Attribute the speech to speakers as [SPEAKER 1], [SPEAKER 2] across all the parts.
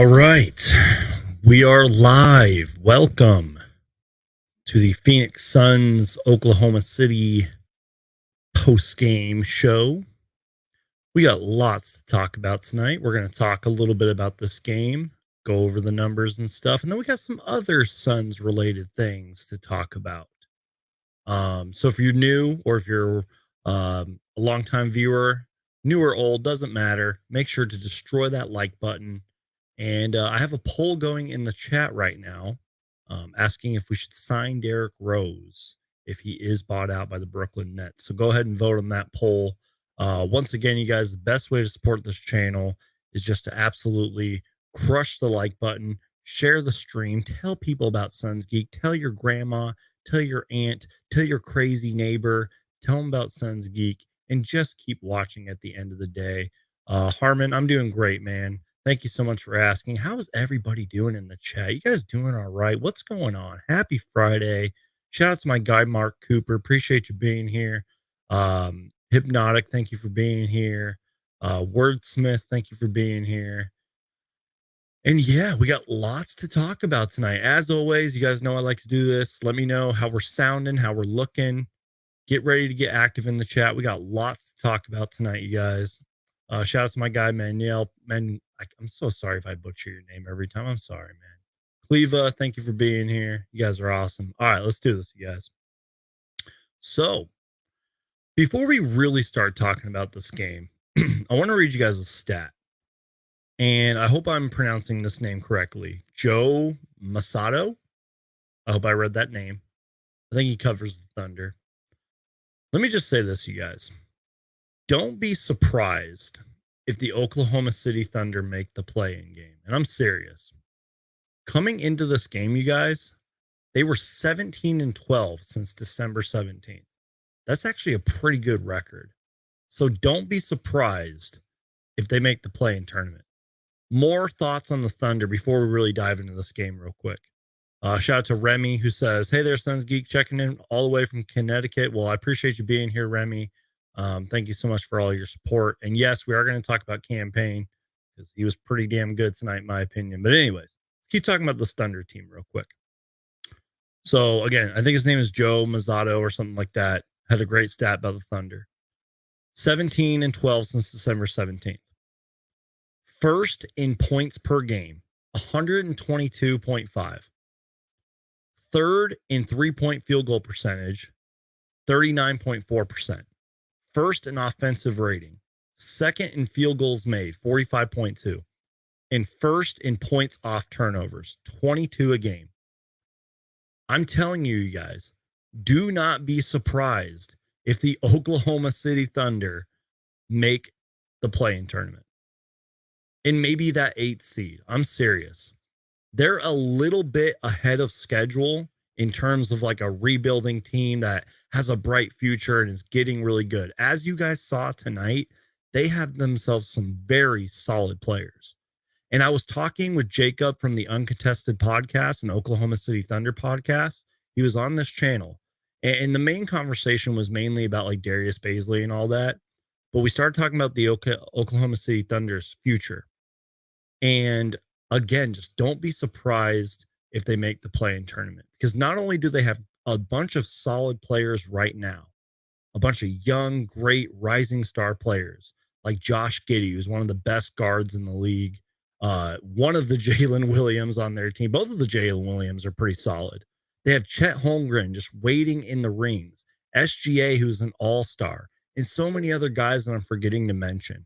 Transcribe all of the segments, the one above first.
[SPEAKER 1] All right. We are live. Welcome to the Phoenix Suns Oklahoma City post-game show. We got lots to talk about tonight. We're going to talk a little bit about this game, go over the numbers and stuff, and then we got some other Suns related things to talk about. So if you're new or if you're a longtime viewer, new or old, doesn't matter. Make sure to destroy that like button. And I have a poll going in the chat right now asking if we should sign Derrick Rose if he is bought out by the Brooklyn Nets. So go ahead and vote on that poll. Once again, you guys, the best way to support this channel is just to absolutely crush the like button, share the stream, tell people about Suns Geek, tell your grandma, tell your aunt, tell your crazy neighbor, tell them about Suns Geek, and just keep watching at the end of the day. Harmon, I'm doing great, man. Thank you so much for asking. How is everybody doing in the chat? You guys doing all right? What's going on? Happy Friday. Shout out to my guy, Mark Cooper. Appreciate you being here. Hypnotic, thank you for being here. Wordsmith, thank you for being here. And yeah, we got lots to talk about tonight. As always, you guys know I like to do this. Let me know how we're sounding, how we're looking. Get ready to get active in the chat. We got lots to talk about tonight, you guys. Shout out to my guy, Manuel. I'm so sorry if I butcher your name every time. I'm sorry, man. Cleva, thank you for being here. You guys are awesome. All right, let's do this, you guys. So, before we really start talking about this game, I want to read you guys a stat. And I hope I'm pronouncing this name correctly. Joe Masato. I hope I read that name. I think he covers the Thunder. Let me just say this, you guys. Don't be surprised if the Oklahoma City Thunder make the play-in game. And I'm serious. Coming into this game, you guys, they were 17-12 since December 17th. That's actually a pretty good record. So don't be surprised if they make the play-in tournament. More thoughts on the Thunder before we really dive into this game real quick. Shout out to Remy, who says, hey there, Suns Geek, checking in all the way from Connecticut. Well, I appreciate you being here, Remy. Thank you so much for all your support. And yes, we are going to talk about campaign because he was pretty damn good tonight, in my opinion. But anyways, let's keep talking about this Thunder team real quick. So again, I think his name is Joe Mazzato or something like that. Had a great stat about the Thunder. 17-12 since December 17th. First in points per game, 122.5. Third in three-point field goal percentage, 39.4%. First in offensive rating. Second in field goals made, 45.2. And first in points off turnovers, 22 a game. I'm telling you, you guys, do not be surprised if the Oklahoma City Thunder make the play-in tournament. And maybe that 8th seed. I'm serious. They're a little bit ahead of schedule in terms of like a rebuilding team that has a bright future and is getting really good. As you guys saw tonight, they have themselves some very solid players. And I was talking with Jacob from the Uncontested podcast and Oklahoma City Thunder podcast. He was on this channel. And the main conversation was mainly about like Darius Baisley and all that. But we started talking about the Oklahoma City Thunder's future. And again, just don't be surprised if they make the play-in tournament, because not only do they have a bunch of solid players right now, a bunch of young, great rising star players like Josh Giddey, who's one of the best guards in the league. One of the Jalen Williams on their team. Both of the Jalen Williams are pretty solid. They have Chet Holmgren just waiting in the rings. SGA, who's an all-star, and so many other guys that I'm forgetting to mention.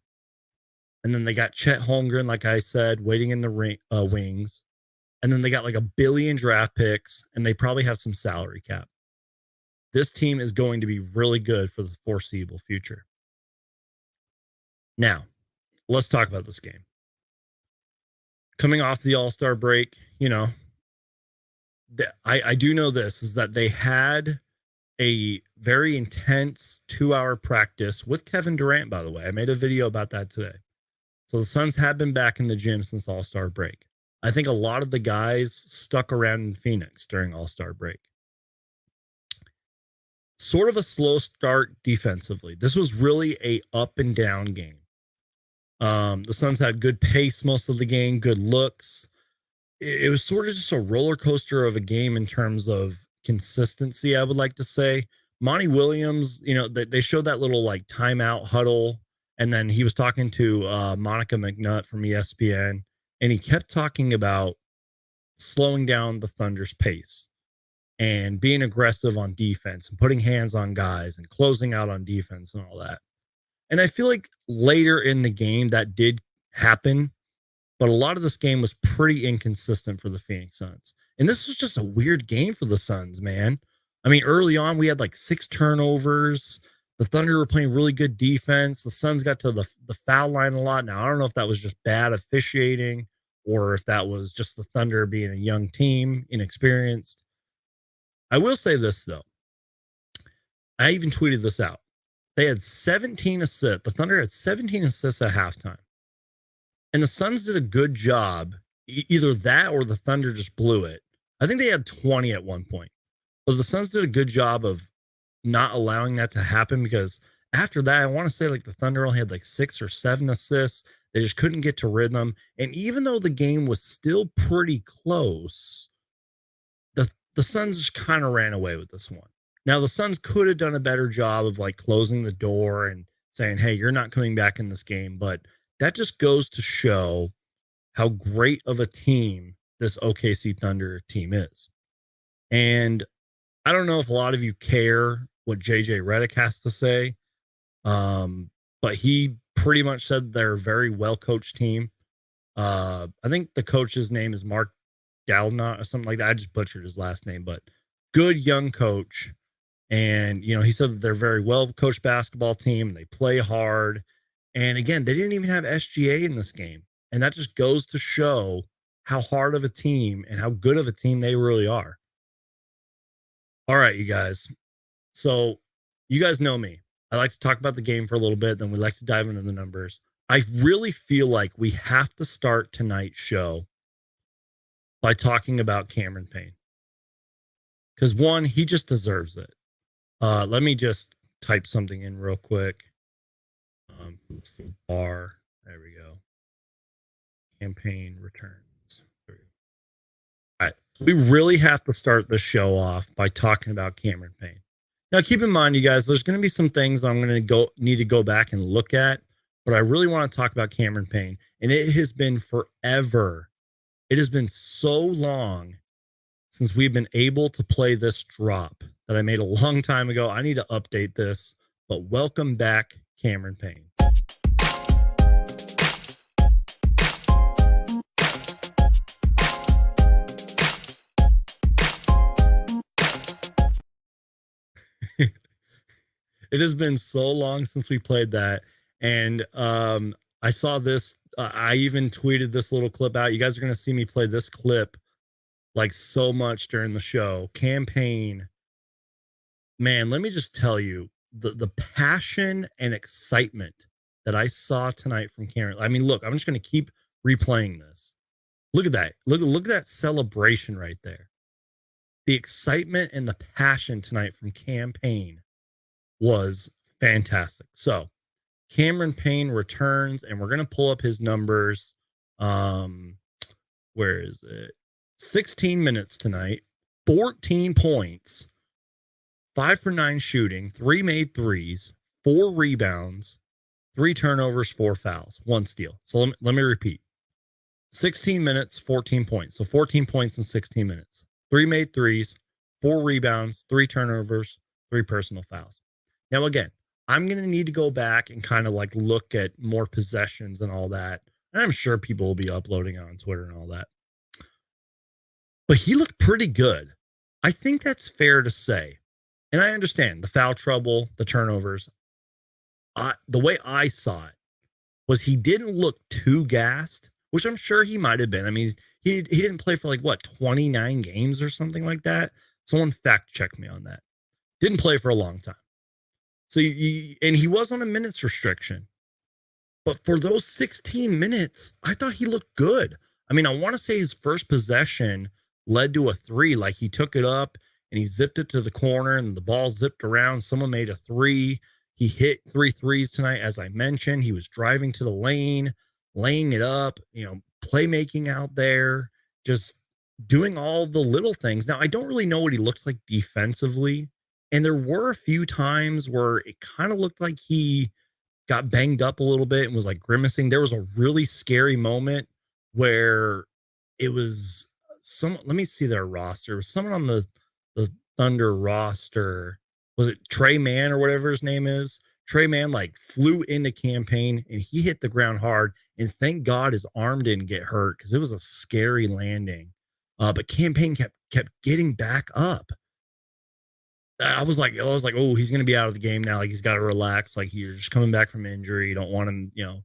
[SPEAKER 1] And then they got Chet Holmgren, like I said, waiting in the wings. And then they got like 1 billion draft picks, and they probably have some salary cap. This team is going to be really good for the foreseeable future. Now, let's talk about this game. Coming off the All-Star break, you know, I do know this, is that they had a very intense 2-hour practice with Kevin Durant, by the way. I made a video about that today. So the Suns have been back in the gym since All-Star break. I think a lot of the guys stuck around in Phoenix during All-Star break. Sort of a slow start defensively. This was really a up and down game. The Suns had good pace most of the game, good looks. It was sort of just a roller coaster of a game in terms of consistency, I would like to say. Monty Williams, they showed that little like timeout huddle, and then he was talking to Monica McNutt from ESPN, and he kept talking about slowing down the Thunder's pace and being aggressive on defense and putting hands on guys and closing out on defense and all that. And I feel like later in the game that did happen, but a lot of this game was pretty inconsistent for the Phoenix Suns. And this was just a weird game for the Suns, man. I mean, early on, we had like 6 turnovers. The Thunder were playing really good defense. The Suns got to the foul line a lot. Now, I don't know if that was just bad officiating or if that was just the Thunder being a young team, inexperienced. I will say this, though. I even tweeted this out. They had 17 assists. The Thunder had 17 assists at halftime. And the Suns did a good job. Either that or the Thunder just blew it. I think they had 20 at one point. But the Suns did a good job of not allowing that to happen, because after that, I want to say like the Thunder only had like 6 or 7 assists. They just couldn't get to rhythm. And even though the game was still pretty close, the Suns just kind of ran away with this one. Now, the Suns could have done a better job of like closing the door and saying, hey, you're not coming back in this game. But that just goes to show how great of a team this OKC Thunder team is. And I don't know if a lot of you care what JJ Redick has to say, but he pretty much said they're a very well-coached team. I think the coach's name is Mark Galnot or something like that. I just butchered his last name, but good young coach. And, he said that they're a very well-coached basketball team. And they play hard. And again, they didn't even have SGA in this game. And that just goes to show how hard of a team and how good of a team they really are. All right, you guys. So you guys know me. I like to talk about the game for a little bit, then we like to dive into the numbers. I really feel like we have to start tonight's show by talking about Cameron Payne. Because one, he just deserves it. Let me just type something in real quick. There we go. Campaign returns. There we go. All right. We really have to start the show off by talking about Cameron Payne. Now, keep in mind, you guys, there's going to be some things I'm going to need to go back and look at, but I really want to talk about Cameron Payne. And it has been forever. It has been so long since we've been able to play this drop that I made a long time ago. I need to update this, but welcome back, Cameron Payne. It has been so long since we played that. And I saw this. I even tweeted this little clip out. You guys are going to see me play this clip like so much during the show. Campaign. Man, let me just tell you, the passion and excitement that I saw tonight from Cameron. I mean, look, I'm just going to keep replaying this. Look at that. Look at that celebration right there. The excitement and the passion tonight from Campaign was fantastic. So Cameron Payne returns, and we're going to pull up his numbers. Where is it? 16 minutes tonight, 14 points, 5 for 9 shooting, 3 made threes, 4 rebounds, 3 turnovers, 4 fouls, 1 steal. So let me repeat. 16 minutes, 14 points. So 14 points in 16 minutes. 3 made threes, 4 rebounds, 3 turnovers, 3 personal fouls. Now, again, I'm going to need to go back and kind of like look at more possessions and all that. And I'm sure people will be uploading it on Twitter and all that. But he looked pretty good. I think that's fair to say. And I understand the foul trouble, the turnovers. The way I saw it was he didn't look too gassed, which I'm sure he might have been. I mean, he didn't play for like, 29 games or something like that. Someone fact checked me on that. Didn't play for a long time. So and he was on a minutes restriction. But for those 16 minutes, I thought he looked good. I mean, I want to say his first possession led to a 3. Like he took it up and he zipped it to the corner and the ball zipped around. Someone made a 3. He hit 3 threes tonight, as I mentioned. He was driving to the lane, laying it up, playmaking out there, just doing all the little things. Now, I don't really know what he looks like defensively. And there were a few times where it kind of looked like he got banged up a little bit and was like grimacing. There was a really scary moment where it was let me see their roster. It was someone on the Thunder roster. Was it Trey Mann or whatever his name is? Trey Mann like flew into Campaign and he hit the ground hard. And thank God his arm didn't get hurt because it was a scary landing. But Campaign kept getting back up. I was like, oh, he's gonna be out of the game now. Like he's got to relax. Like he's just coming back from injury. You don't want him.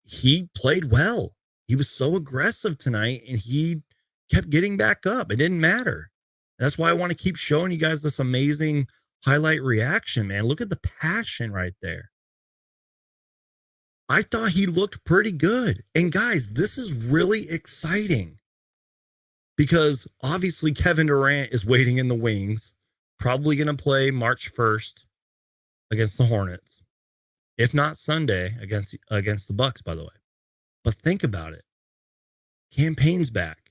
[SPEAKER 1] He played well. He was so aggressive tonight, and he kept getting back up. It didn't matter. That's why I want to keep showing you guys this amazing highlight reaction, man. Look at the passion right there. I thought he looked pretty good. And guys, this is really exciting because obviously Kevin Durant is waiting in the wings, probably going to play March 1st against the Hornets, if not Sunday against the Bucks, by the way. But think about it. Campaign's back.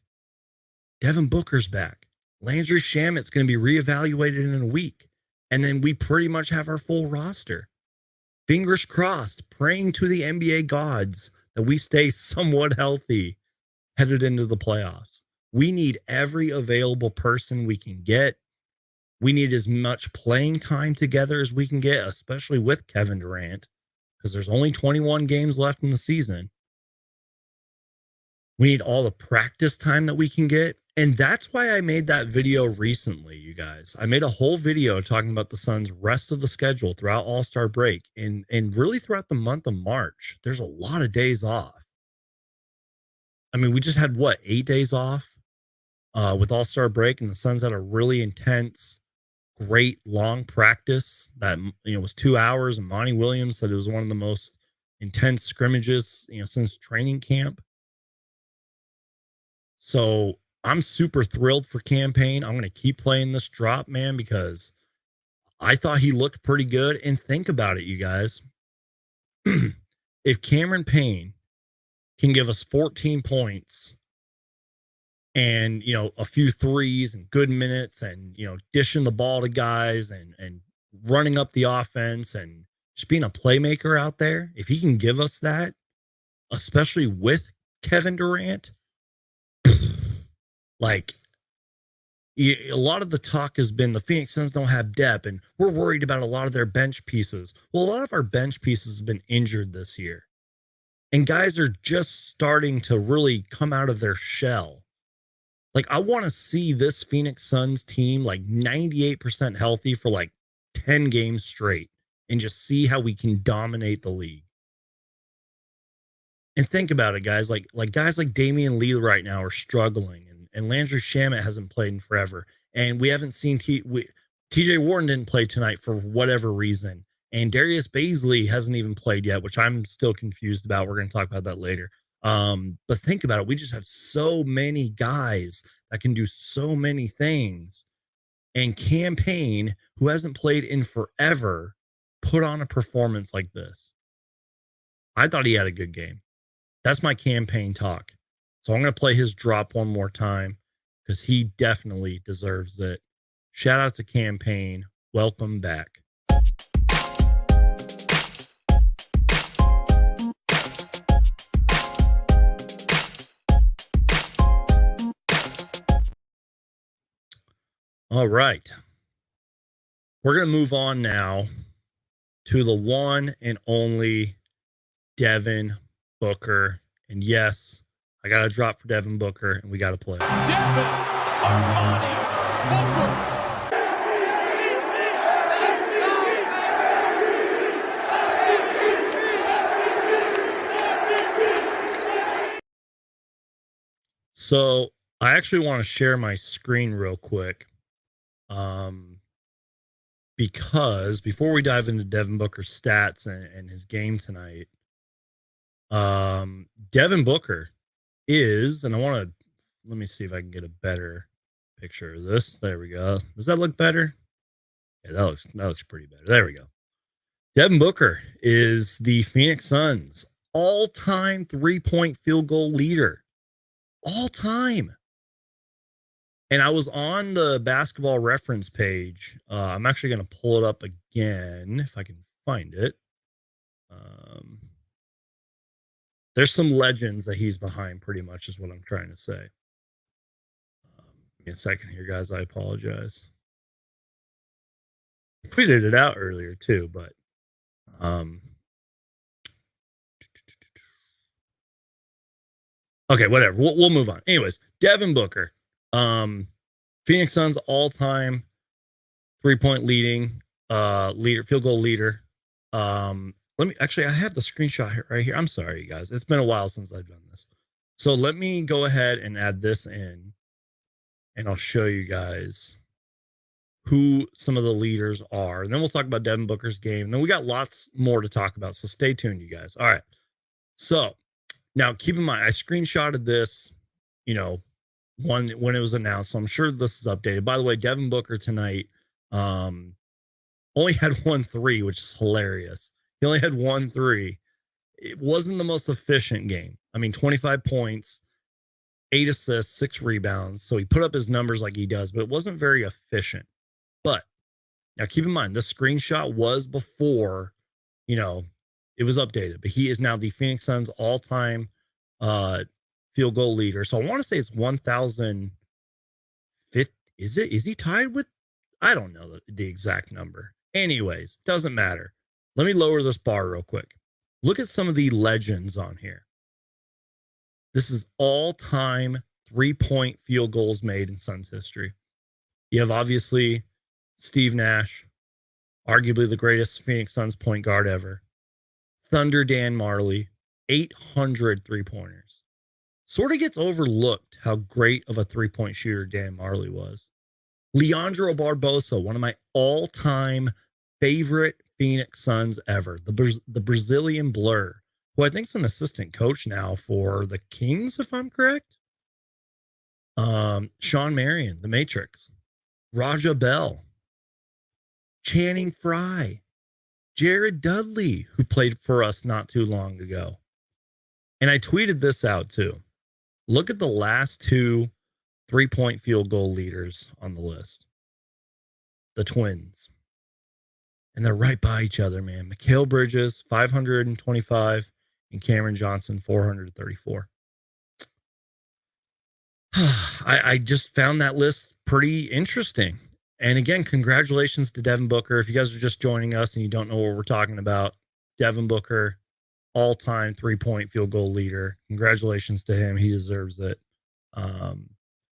[SPEAKER 1] Devin Booker's back. Landry Shamit's going to be reevaluated in a week. And then we pretty much have our full roster. Fingers crossed, praying to the NBA gods that we stay somewhat healthy headed into the playoffs. We need every available person we can get. We need as much playing time together as we can get, especially with Kevin Durant, because there's only 21 games left in the season. We need all the practice time that we can get. And that's why I made that video recently, you guys. I made a whole video talking about the Suns' rest of the schedule throughout All-Star break and really throughout the month of March. There's a lot of days off. I mean, we just had 8 days off with All-Star break, and the Suns had a really intense, great long practice that was 2 hours. And Monty Williams said it was one of the most intense scrimmages since training camp. So I'm super thrilled for Campaign. I'm going to keep playing this drop, man, because I thought he looked pretty good. And think about it, you guys. If Cameron Payne can give us 14 points and, a few threes and good minutes and, dishing the ball to guys and running up the offense and just being a playmaker out there, if he can give us that, especially with Kevin Durant, like a lot of the talk has been the Phoenix Suns don't have depth and we're worried about a lot of their bench pieces. Well, a lot of our bench pieces have been injured this year and guys are just starting to really come out of their shell. Like I want to see this Phoenix Suns team like 98% healthy for like 10 games straight and just see how we can dominate the league. And think about it, guys. Like guys like Damian Lee right now are struggling, and Landry Shamet hasn't played in forever, and we haven't seen T.J. Warren didn't play tonight for whatever reason, and Darius Baisley hasn't even played yet, which I'm still confused about. We're going to talk about that later. But think about it. We just have so many guys that can do so many things, and Campaign, who hasn't played in forever, put on a performance like this. I thought he had a good game. That's my Campaign talk. So I'm going to play his drop one more time because he definitely deserves it. Shout out to Campaign. Welcome back. All right. We're going to move on now to the one and only Devin Booker. And yes, I got a drop for Devin Booker, and we got to play. Devin Armani Booker. So I actually want to share my screen real quick. Because before we dive into Devin Booker's stats and his game tonight, Devin Booker is, and let me see if I can get a better picture of this. There we go. Does that look better? Yeah, that looks pretty better. There we go. Devin Booker is the Phoenix Suns all-time three-point field goal leader. All time. And I was on the basketball reference page. I'm actually going to pull it up again if I can find it. There's some legends that he's behind, pretty much, is what I'm trying to say. Give me a second here, guys. I apologize. I tweeted it out earlier, too, but okay, whatever. We'll move on. Anyways, Devin Booker, Phoenix Suns all-time three-point leader, field goal leader. Let me actually, I have the screenshot right here. I'm sorry, you guys. It's been a while since I've done this. So let me go ahead and add this in, and I'll show you guys who some of the leaders are. And then we'll talk about Devin Booker's game. And then we got lots more to talk about. So stay tuned, you guys. All right. So now keep in mind, I screenshotted this, when it was announced. So I'm sure this is updated. By the way, Devin Booker tonight only had 1 3, which is hilarious. He only had 1 3. It wasn't the most efficient game. I mean, 25 points, 8 assists, 6 rebounds. So he put up his numbers like he does, but it wasn't very efficient. But now keep in mind, this screenshot was before, it was updated. But he is now the Phoenix Suns all-time field goal leader. So I want to say it's 1,050. Is he tied with? I don't know the exact number. Anyways, doesn't matter. Let me lower this bar real quick. Look at some of the legends on here. This is all-time three-point field goals made in Suns history. You have obviously Steve Nash, arguably the greatest Phoenix Suns point guard ever. Thunder Dan Marley, 800 three-pointers. Sort of gets overlooked how great of a three-point shooter Dan Marley was. Leandro Barbosa, one of my all-time favorite Phoenix Suns ever. The Brazilian Blur, who I think is an assistant coach now for the Kings, if I'm correct. Sean Marion, the Matrix. Raja Bell. Channing Frye. Jared Dudley, who played for us not too long ago. And I tweeted this out too. Look at the last 2 three-point field goal leaders on the list. The Twins. And they're right by each other, man. Mikal Bridges, 525, and Cameron Johnson, 434. I just found that list pretty interesting. And again, congratulations to Devin Booker. If you guys are just joining us and you don't know what we're talking about, Devin Booker, all-time three-point field goal leader. Congratulations to him. He deserves it.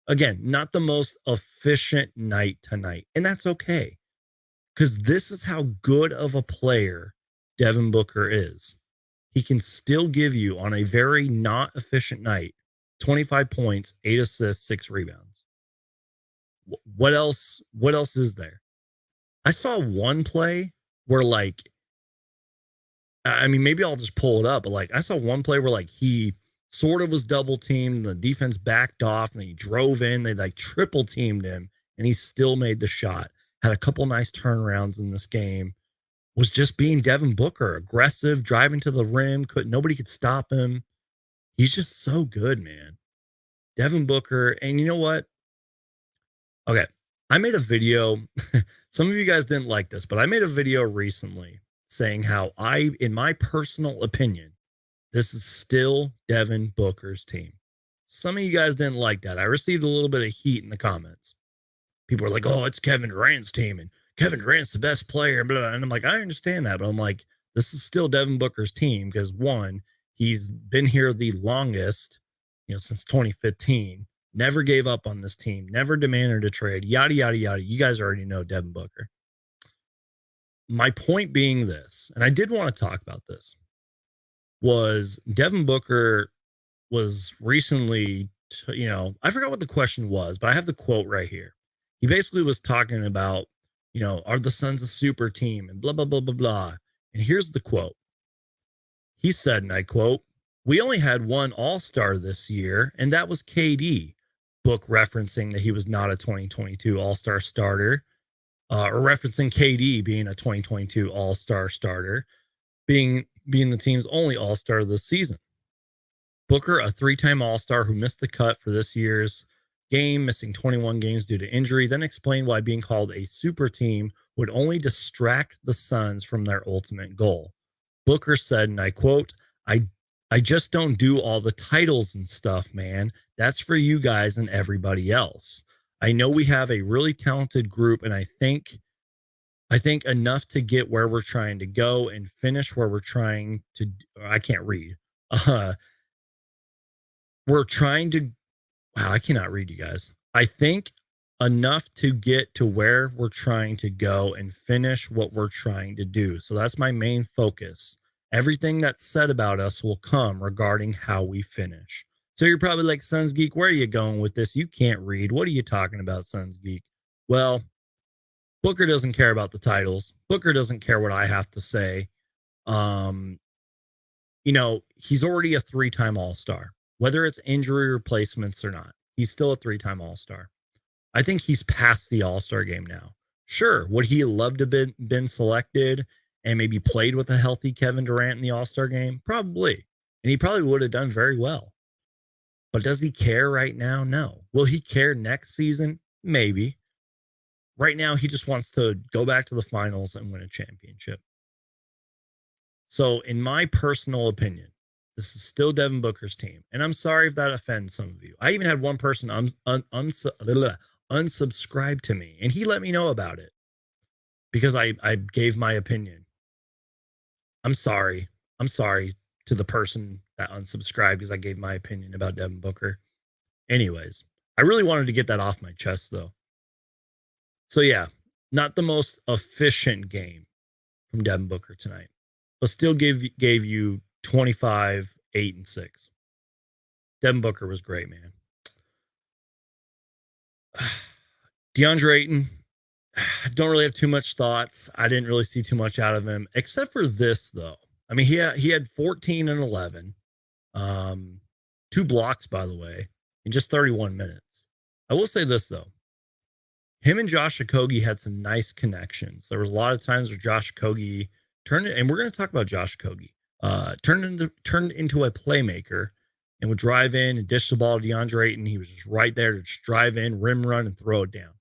[SPEAKER 1] Again, not the most efficient night tonight, and that's okay, because this is how good of a player Devin Booker is. He can still give you, on a very not efficient night, 25 points, 8 assists, 6 rebounds. What else is there? I saw one play where, maybe I'll just pull it up, but I saw one play where he sort of was double teamed, the defense backed off, and he drove in, they triple teamed him, and he still made the shot. Had a couple nice turnarounds in this game. Was just being Devin Booker, aggressive, driving to the rim, nobody could stop him. He's just so good, man. Devin Booker. And you know what? Okay, I made a video. Some of you guys didn't like this, but I made a video recently saying how in my personal opinion, this is still Devin Booker's team. Some of you guys didn't like that. I received a little bit of heat in the comments. People are like, oh, it's Kevin Durant's team, and Kevin Durant's the best player. Blah, blah. And I'm like, I understand that, but I'm like, this is still Devin Booker's team because, one, he's been here the longest, since 2015. Never gave up on this team. Never demanded a trade. Yada, yada, yada. You guys already know Devin Booker. My point being this, and I did want to talk about this, was Devin Booker was recently, I forgot what the question was, but I have the quote right here. He basically was talking about, are the Suns a super team and blah, blah, blah, blah, blah. And here's the quote. He said, and I quote, "We only had one all-star this year, and that was KD." Book referencing that he was not a 2022 all-star starter. or referencing KD being a 2022 All-Star starter, being the team's only All-Star this season. Booker, a three-time All-Star who missed the cut for this year's game, missing 21 games due to injury, then explained why being called a super team would only distract the Suns from their ultimate goal. Booker said, and I quote, I just don't do all the titles and stuff, man. That's for you guys and everybody else. I know we have a really talented group, and I think enough to get where we're trying to go and finish where we're trying to. I can't read. We're trying to. Wow, I cannot read, you guys. I think enough to get to where we're trying to go and finish what we're trying to do. So that's my main focus. Everything that's said about us will come regarding how we finish. So you're probably like, Suns Geek, where are you going with this? You can't read. What are you talking about, Suns Geek? Well, Booker doesn't care about the titles. Booker doesn't care what I have to say. He's already a three-time All-Star. Whether it's injury replacements or not, he's still a three-time All-Star. I think he's past the All-Star game now. Sure, would he love to have been selected and maybe played with a healthy Kevin Durant in the All-Star game? Probably. And he probably would have done very well. But does he care right now? No. Will he care next season? Maybe. Right now, he just wants to go back to the finals and win a championship. So, in my personal opinion, this is still Devin Booker's team. And I'm sorry if that offends some of you. I even had one person unsubscribe to me, and he let me know about it because I gave my opinion. I'm sorry. I'm sorry to the person that unsubscribed because I gave my opinion about Devin Booker. Anyways, I really wanted to get that off my chest, though. So, yeah, not the most efficient game from Devin Booker tonight, but still gave you 25, 8, and 6. Devin Booker was great, man. DeAndre Ayton, don't really have too much thoughts. I didn't really see too much out of him, except for this, though. I mean, he had 14 and 11, 2 blocks, by the way, in just 31 minutes. I will say this, though. Him and Josh Okogie had some nice connections. There was a lot of times where Josh Okogie turned it, and we're going to talk about Josh Okogie, turned into a playmaker and would drive in and dish the ball to DeAndre Ayton. He was just right there to just drive in, rim run, and throw it down.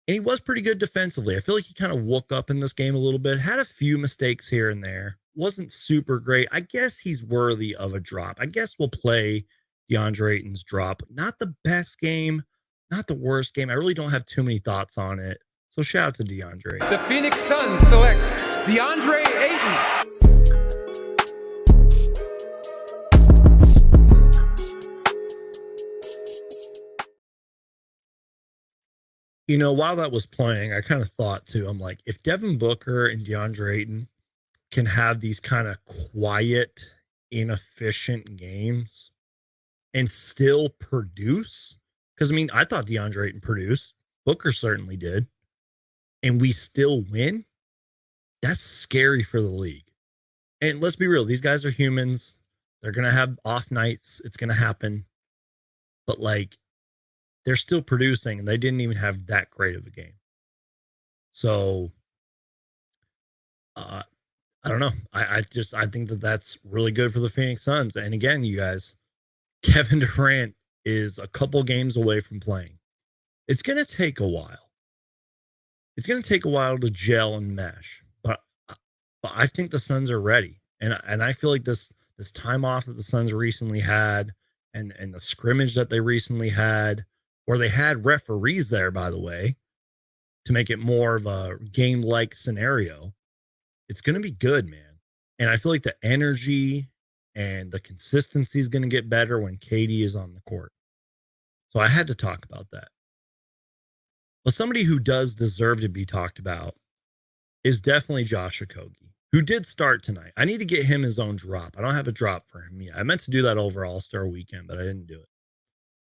[SPEAKER 1] And he was pretty good defensively. I feel like he kind of woke up in this game a little bit, had a few mistakes here and there. Wasn't super great. I guess he's worthy of a drop. I guess we'll play DeAndre Ayton's drop. Not the best game, not the worst game. I really don't have too many thoughts on it. So shout out to DeAndre.
[SPEAKER 2] The Phoenix Suns select DeAndre Ayton.
[SPEAKER 1] While that was playing, I kind of thought too, I'm like, if Devin Booker and DeAndre Ayton can have these kind of quiet, inefficient games and still produce, because I thought DeAndre Ayton produced, Booker certainly did, and we still win, that's scary for the league. And let's be real, these guys are humans. They're going to have off nights. It's going to happen. But they're still producing, and they didn't even have that great of a game. So, I don't know. I think that that's really good for the Phoenix Suns. And again, you guys, Kevin Durant is a couple games away from playing. It's going to take a while. It's going to take a while to gel and mesh, but I think the Suns are ready. And I feel like this time off that the Suns recently had, and the scrimmage that they recently had, where they had referees there, by the way, to make it more of a game-like scenario, it's going to be good, man. And I feel like the energy and the consistency is going to get better when KD is on the court. So I had to talk about that. But somebody who does deserve to be talked about is definitely Josh Okogie, who did start tonight. I need to get him his own drop. I don't have a drop for him yet. I meant to do that over All-Star weekend, but I didn't do it.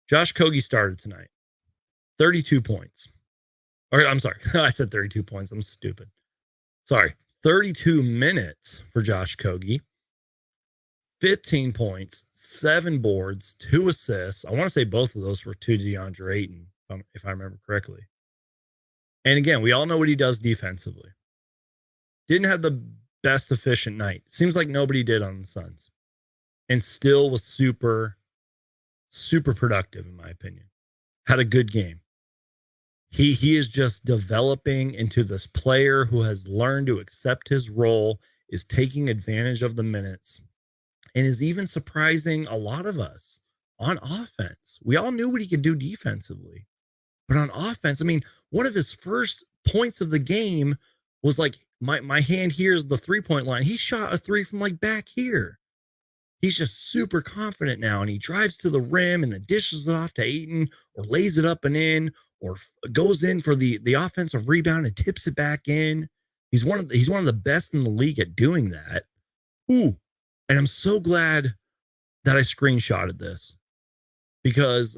[SPEAKER 1] Josh Okogie started tonight. 32 points. Or I'm sorry. I said 32 points. I'm stupid. Sorry. 32 minutes for Josh Okogie. 15 points, 7 boards, 2 assists. I want to say both of those were to DeAndre Ayton, if I remember correctly. And again, we all know what he does defensively. Didn't have the best efficient night. Seems like nobody did on the Suns. And still was super, super productive, in my opinion. Had a good game. He is just developing into this player who has learned to accept his role, is taking advantage of the minutes, and is even surprising a lot of us on offense. We all knew what he could do defensively, but on offense, I mean, one of his first points of the game was like, my hand here's the 3-point line. He shot a three from like back here. He's just super confident now, and he drives to the rim and then dishes it off to Ayton or lays it up and in or goes in for the offensive rebound and tips it back in. He's one of the best in the league at doing that. Ooh, and I'm so glad that I screenshotted this because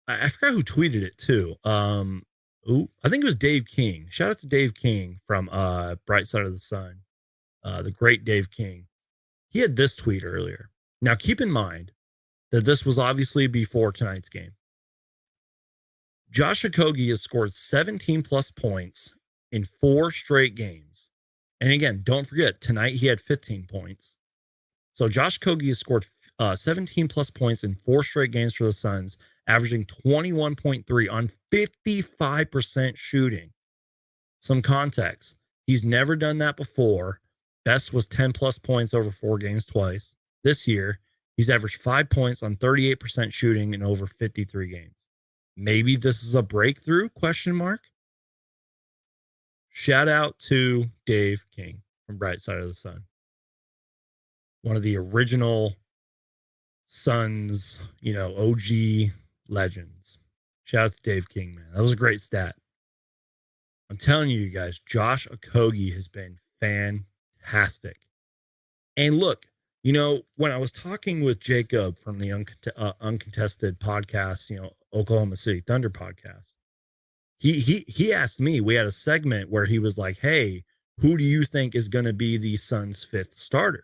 [SPEAKER 1] I forgot who tweeted it too. I think it was Dave King. Shout out to Dave King from Bright Side of the Sun, the great Dave King. He had this tweet earlier. Now, keep in mind that this was obviously before tonight's game. Josh Okogie has scored 17 plus points in 4 straight games. And again, don't forget, tonight he had 15 points. So Josh Okogie has scored 17 plus points in 4 straight games for the Suns, averaging 21.3 on 55% shooting. Some context. He's never done that before. Best was 10 plus points over 4 games twice. This year, he's averaged 5 points on 38% shooting in over 53 games. Maybe this is a breakthrough, question mark. Shout out to Dave King from Bright Side of the Sun. One of the original Suns, OG legends. Shout out to Dave King, man. That was a great stat. I'm telling you guys, Josh Okogie has been fantastic. And look, when I was talking with Jacob from the Uncontested podcast, Oklahoma City Thunder podcast, he asked me, we had a segment where he was like, hey, who do you think is going to be the Suns' 5th starter?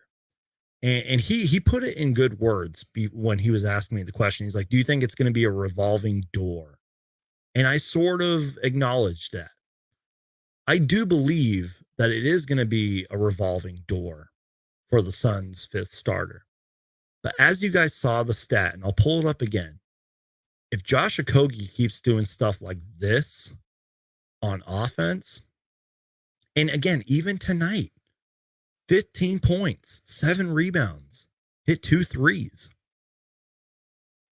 [SPEAKER 1] And he put it in good words when he was asking me the question. He's like, do you think it's going to be a revolving door? And I sort of acknowledged that. I do believe that it is going to be a revolving door for the Suns' 5th starter. But as you guys saw the stat, and I'll pull it up again, if Josh Okogie keeps doing stuff like this on offense, and again, even tonight, 15 points, 7 rebounds, hit 2 threes.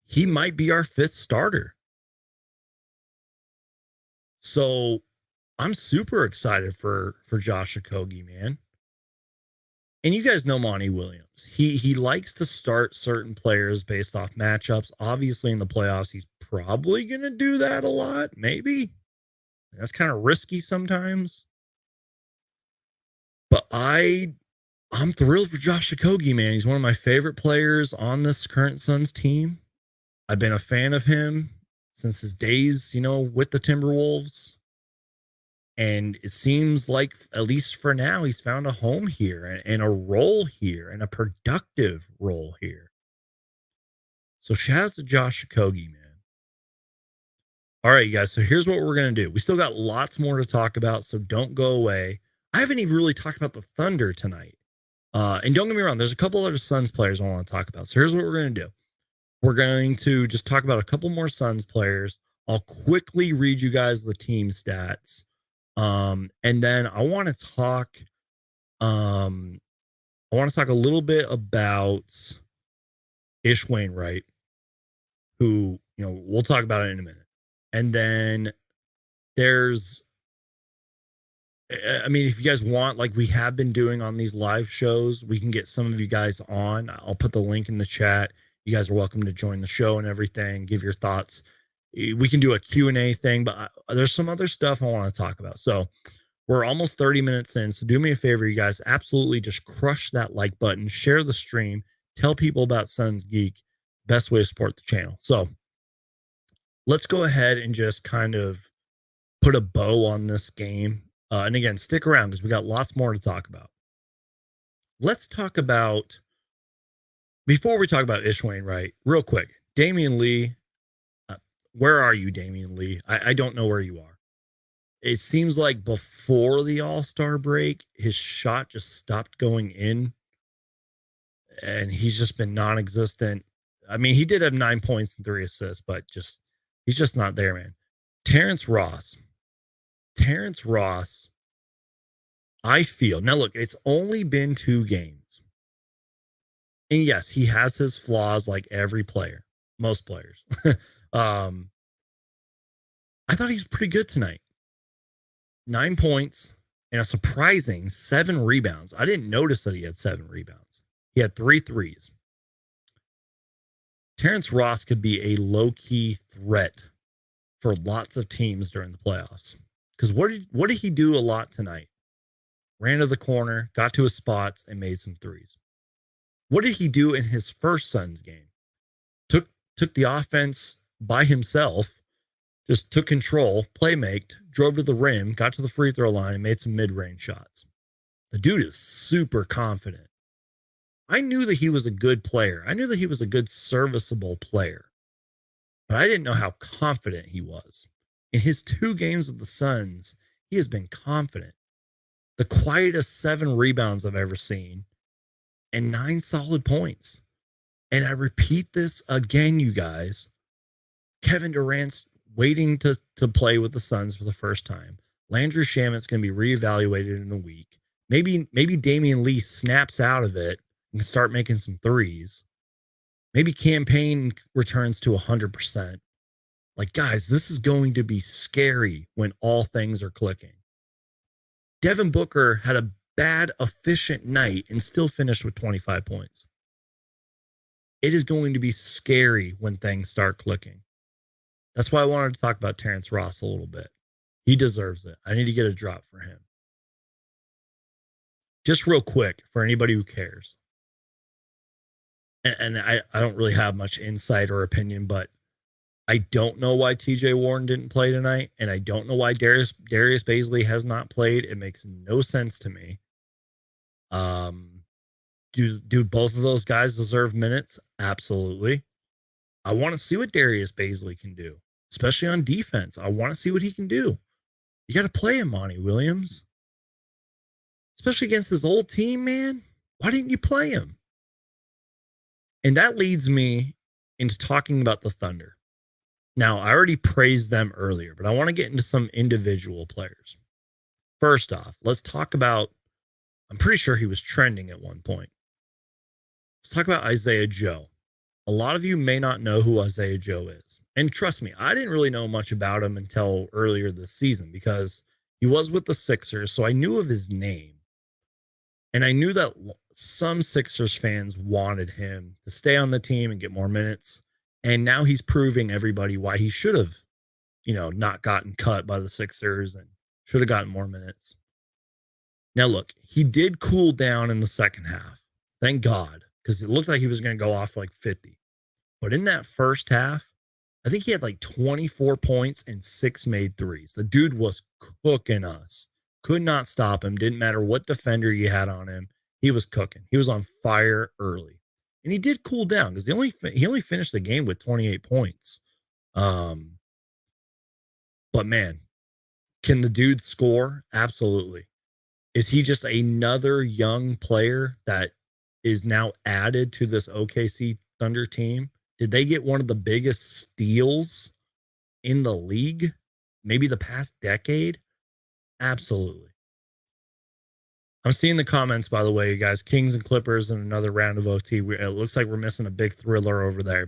[SPEAKER 1] He might be our 5th starter. So I'm super excited for Josh Okogie, man. And you guys know Monty Williams. He likes to start certain players based off matchups. Obviously, in the playoffs, he's probably going to do that a lot. Maybe. That's kind of risky sometimes. But I'm thrilled for Josh Okogie, man. He's one of my favorite players on this current Suns team. I've been a fan of him since his days, with the Timberwolves. And it seems like, at least for now, he's found a home here and a role here and a productive role here. So shout out to Josh Okogie, man. All right, you guys. So here's what we're going to do. We still got lots more to talk about, so don't go away. I haven't even really talked about the Thunder tonight. And don't get me wrong, there's a couple other Suns players I want to talk about. So here's what we're going to do. We're going to just talk about a couple more Suns players. I'll quickly read you guys the team stats. And then I want to talk a little bit about Ish Wainwright, who, we'll talk about it in a minute. And then if you guys want, like we have been doing on these live shows, we can get some of you guys on. I'll put the link in the chat. You guys are welcome to join the show and everything, give your thoughts. We can do a Q&A thing, but there's some other stuff I want to talk about. So we're almost 30 minutes in. So do me a favor, you guys, absolutely just crush that like button, share the stream, tell people about Suns Geek, best way to support the channel. So let's go ahead and just kind of put a bow on this game. And again, stick around because we got lots more to talk about. Let's talk about, before we talk about Ish Wainwright, real quick, Damian Lee. Where are you, Damian Lee? I don't know where you are. it seems like before the All-Star break, his shot just stopped going in, and he's just been non-existent. I mean, he did have 9 points and 3 assists, but he's just not there, man. Terrence Ross, I feel now. Look, it's only been 2 games, and yes, he has his flaws like every player, most players. um, I thought he was pretty good tonight. 9 points and a surprising 7 rebounds. I didn't notice that he had 7 rebounds. He had 3 threes. Terrence Ross could be a low-key threat for lots of teams during the playoffs. Because what did he do a lot tonight? Ran to the corner, got to his spots, and made some threes. What did he do in his first Suns game? Took the offense by himself, just took control, playmaked, drove to the rim, got to the free throw line, and made some mid-range shots. The dude is super confident. I knew that he was a good player. I knew that he was a good serviceable player. But I didn't know how confident he was. In his 2 games with the Suns, he has been confident. The quietest 7 rebounds I've ever seen and 9 solid points. And I repeat this again, you guys. Kevin Durant's waiting to play with the Suns for the first time. Landry Shamet's going to be reevaluated in a week. Maybe Damian Lee snaps out of it and can start making some threes. Maybe Campaign returns to 100%. Like, guys, this is going to be scary when all things are clicking. Devin Booker had a bad, efficient night and still finished with 25 points. It is going to be scary when things start clicking. That's why I wanted to talk about Terrence Ross a little bit. He deserves it. I need to get a drop for him. Just real quick, for anybody who cares. And I don't really have much insight or opinion, but I don't know why TJ Warren didn't play tonight, and I don't know why Darius Bazley has not played. It makes no sense to me. Do both of those guys deserve minutes? Absolutely. I want to see what Darius Bazley can do, especially on defense. I want to see what he can do. You got to play him, Monty Williams, especially against his old team, man. Why didn't you play him? And that leads me into talking about the Thunder. Now, I already praised them earlier, but I want to get into some individual players. First off, let's talk about, I'm pretty sure he was trending at one point. Let's talk about Isaiah Joe. A lot of you may not know who Isaiah Joe is. And trust me, I didn't really know much about him until earlier this season because he was with the Sixers, so I knew of his name. And I knew that some Sixers fans wanted him to stay on the team and get more minutes. And now he's proving everybody why he should have, not gotten cut by the Sixers and should have gotten more minutes. Now, look, he did cool down in the second half. Thank God, because it looked like he was going to go off like 50. But in that first half, I think he had like 24 points and 6 made threes. The dude was cooking us. Could not stop him. Didn't matter what defender you had on him. He was cooking. He was on fire early. And he did cool down because he only finished the game with 28 points. But man, can the dude score? Absolutely. Is he just another young player that is now added to this OKC Thunder team? Did they get one of the biggest steals in the league? Maybe the past decade? Absolutely. I'm seeing the comments, by the way, you guys. Kings and Clippers in another round of OT. It looks like we're missing a big thriller over there,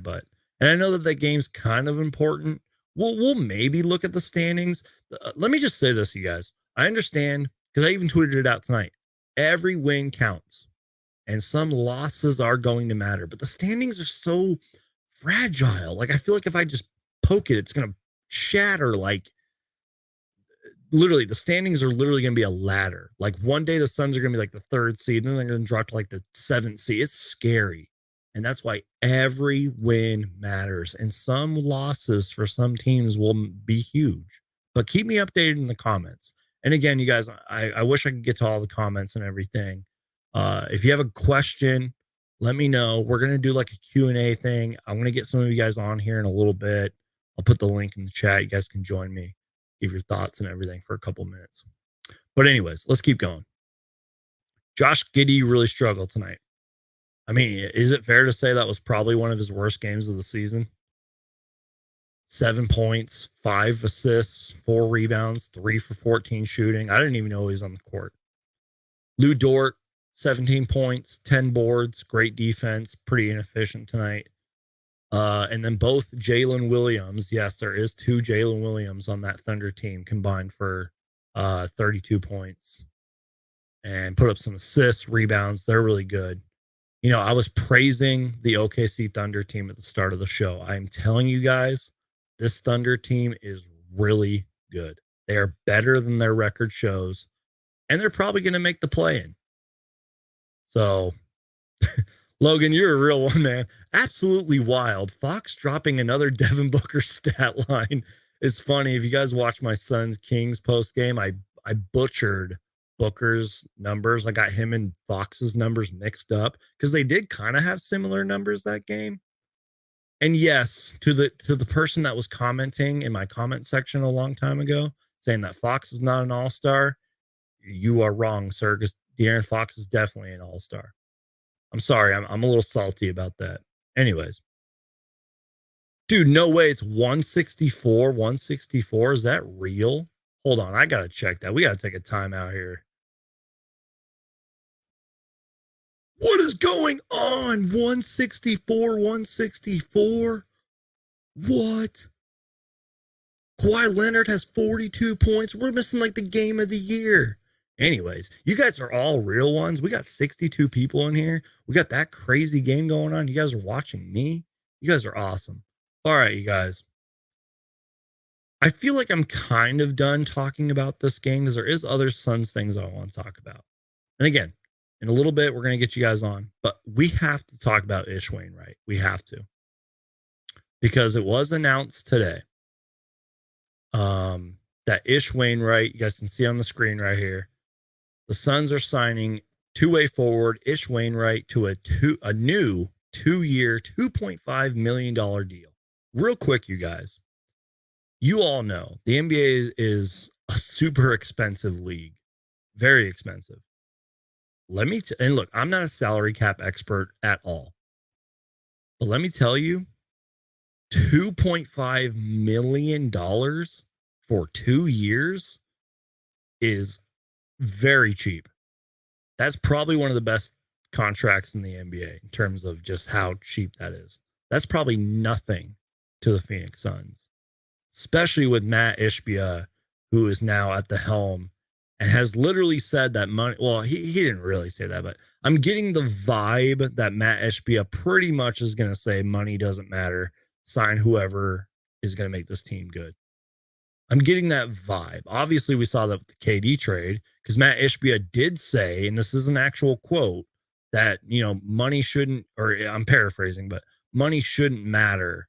[SPEAKER 1] and I know that game's kind of important. We'll maybe look at the standings. Let me just say this, you guys. I understand because I even tweeted it out tonight. Every win counts, and some losses are going to matter. But the standings are so fragile. Like I feel like if I just poke it, it's gonna shatter. Like literally, the standings are literally going to be a ladder. Like one day the Suns are going to be like the 3rd seed, then they're going to drop to like the 7th seed. It's scary. And that's why every win matters. And some losses for some teams will be huge. But keep me updated in the comments. And again, you guys, I wish I could get to all the comments and everything. If you have a question, let me know. We're going to do like a Q&A thing. I'm going to get some of you guys on here in a little bit. I'll put the link in the chat. You guys can join me. give your thoughts and everything for a couple minutes. But anyways, let's keep going. Josh Giddey really struggled tonight. I mean, is it fair to say that was probably one of his worst games of the season? 7 points, 5 assists, 4 rebounds, 3 for 14 shooting. I didn't even know he was on the court. Lou Dort, 17 points, 10 boards, great defense, pretty inefficient tonight. And then both Jalen Williams, yes, there is 2 Jalen Williams on that Thunder team combined for 32 points and put up some assists, rebounds. They're really good. You know, I was praising the OKC Thunder team at the start of the show. I'm telling you guys, this Thunder team is really good. They are better than their record shows, and they're probably going to make the play-in. So, Logan, you're a real one, man. Absolutely wild. Fox dropping another Devin Booker stat line. It's funny. If you guys watch my Suns Kings post game, I butchered Booker's numbers. I got him and Fox's numbers mixed up because they did kind of have similar numbers that game. And yes, to the person that was commenting in my comment section a long time ago, saying that Fox is not an all-star, you are wrong, sir, because De'Aaron Fox is definitely an all-star. I'm sorry, I'm a little salty about that. Anyways. Dude, no way, it's 164, 164. Is that real? Hold on, I got to check that. We got to take a time out here. What is going on? 164, 164. What? Kawhi Leonard has 42 points. We're missing like the game of the year. Anyways, you guys are all real ones. We got 62 people in here. We got that crazy game going on. You guys are watching me. You guys are awesome. All right, you guys. I feel like I'm kind of done talking about this game because there is other Suns things I want to talk about. And again, in a little bit, we're going to get you guys on, but we have to talk about Ish Wainwright. We have to. Because it was announced today that Ish Wainwright, you guys can see on the screen right here, the Suns are signing two-way forward Ish Wainwright to a new 2-year, $2.5 million deal. Real quick, you guys. You all know the NBA is a super expensive league. Very expensive. And look, I'm not a salary cap expert at all. But let me tell you, $2.5 million for 2 years is very cheap. That's probably one of the best contracts in the NBA in terms of just how cheap that is. That's probably nothing to the Phoenix Suns, especially with Matt Ishbia, who is now at the helm and has literally said that money. Well, he didn't really say that, but I'm getting the vibe that Matt Ishbia pretty much is going to say money doesn't matter. Sign whoever is going to make this team good. I'm getting that vibe. Obviously, we saw that with the KD trade because Matt Ishbia did say, and this is an actual quote, that, you know, money shouldn't, or I'm paraphrasing, but money shouldn't matter,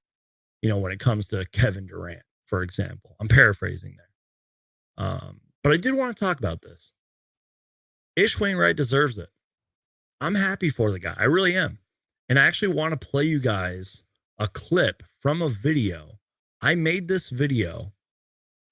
[SPEAKER 1] you know, when it comes to Kevin Durant, for example. I'm paraphrasing there. But I did want to talk about this. Ish Wainwright deserves it. I'm happy for the guy. I really am. And I actually want to play you guys a clip from a video. I made this video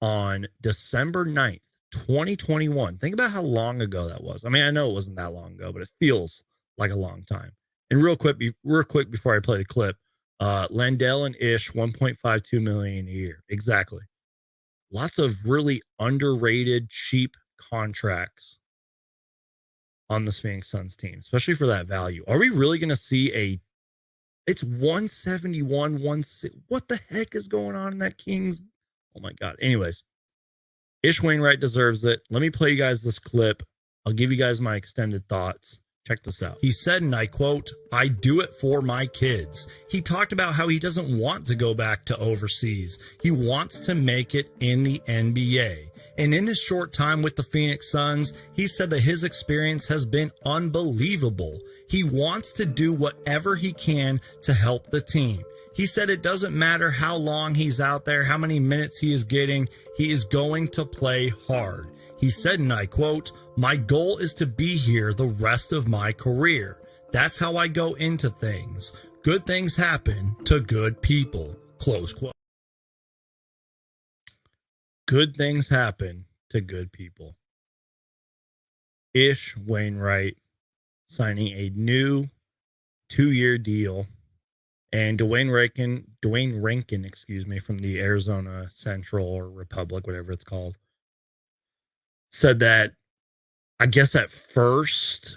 [SPEAKER 1] on December 9th, 2021. Think about how long ago that was. I mean, I know it wasn't that long ago, but it feels like a long time. And real quick before I play the clip, Landale and Ish, $1.52 million a year. Exactly. Lots of really underrated, cheap contracts on the Phoenix Suns team, especially for that value. Are we really going to see it's 171, what the heck is going on in that Kings? Oh my God. Anyways, Ish Wainwright deserves it. Let me play you guys this clip. I'll give you guys my extended thoughts. Check this out. He said, and I quote, "I do it for my kids." He talked about how he doesn't want to go back to overseas. He wants to make it in the NBA. And in his short time with the Phoenix Suns, he said that his experience has been unbelievable. He wants to do whatever he can to help the team. He said it doesn't matter how long he's out there, how many minutes he is getting, he is going to play hard. He said, and I quote, "My goal is to be here the rest of my career. That's how I go into things. Good things happen to good people." Close quote. good things happen to good people. Ish Wainwright signing a new 2-year deal, and Dwayne Rankin, excuse me, from the Arizona Central or Republic, whatever it's called, said that I guess at first,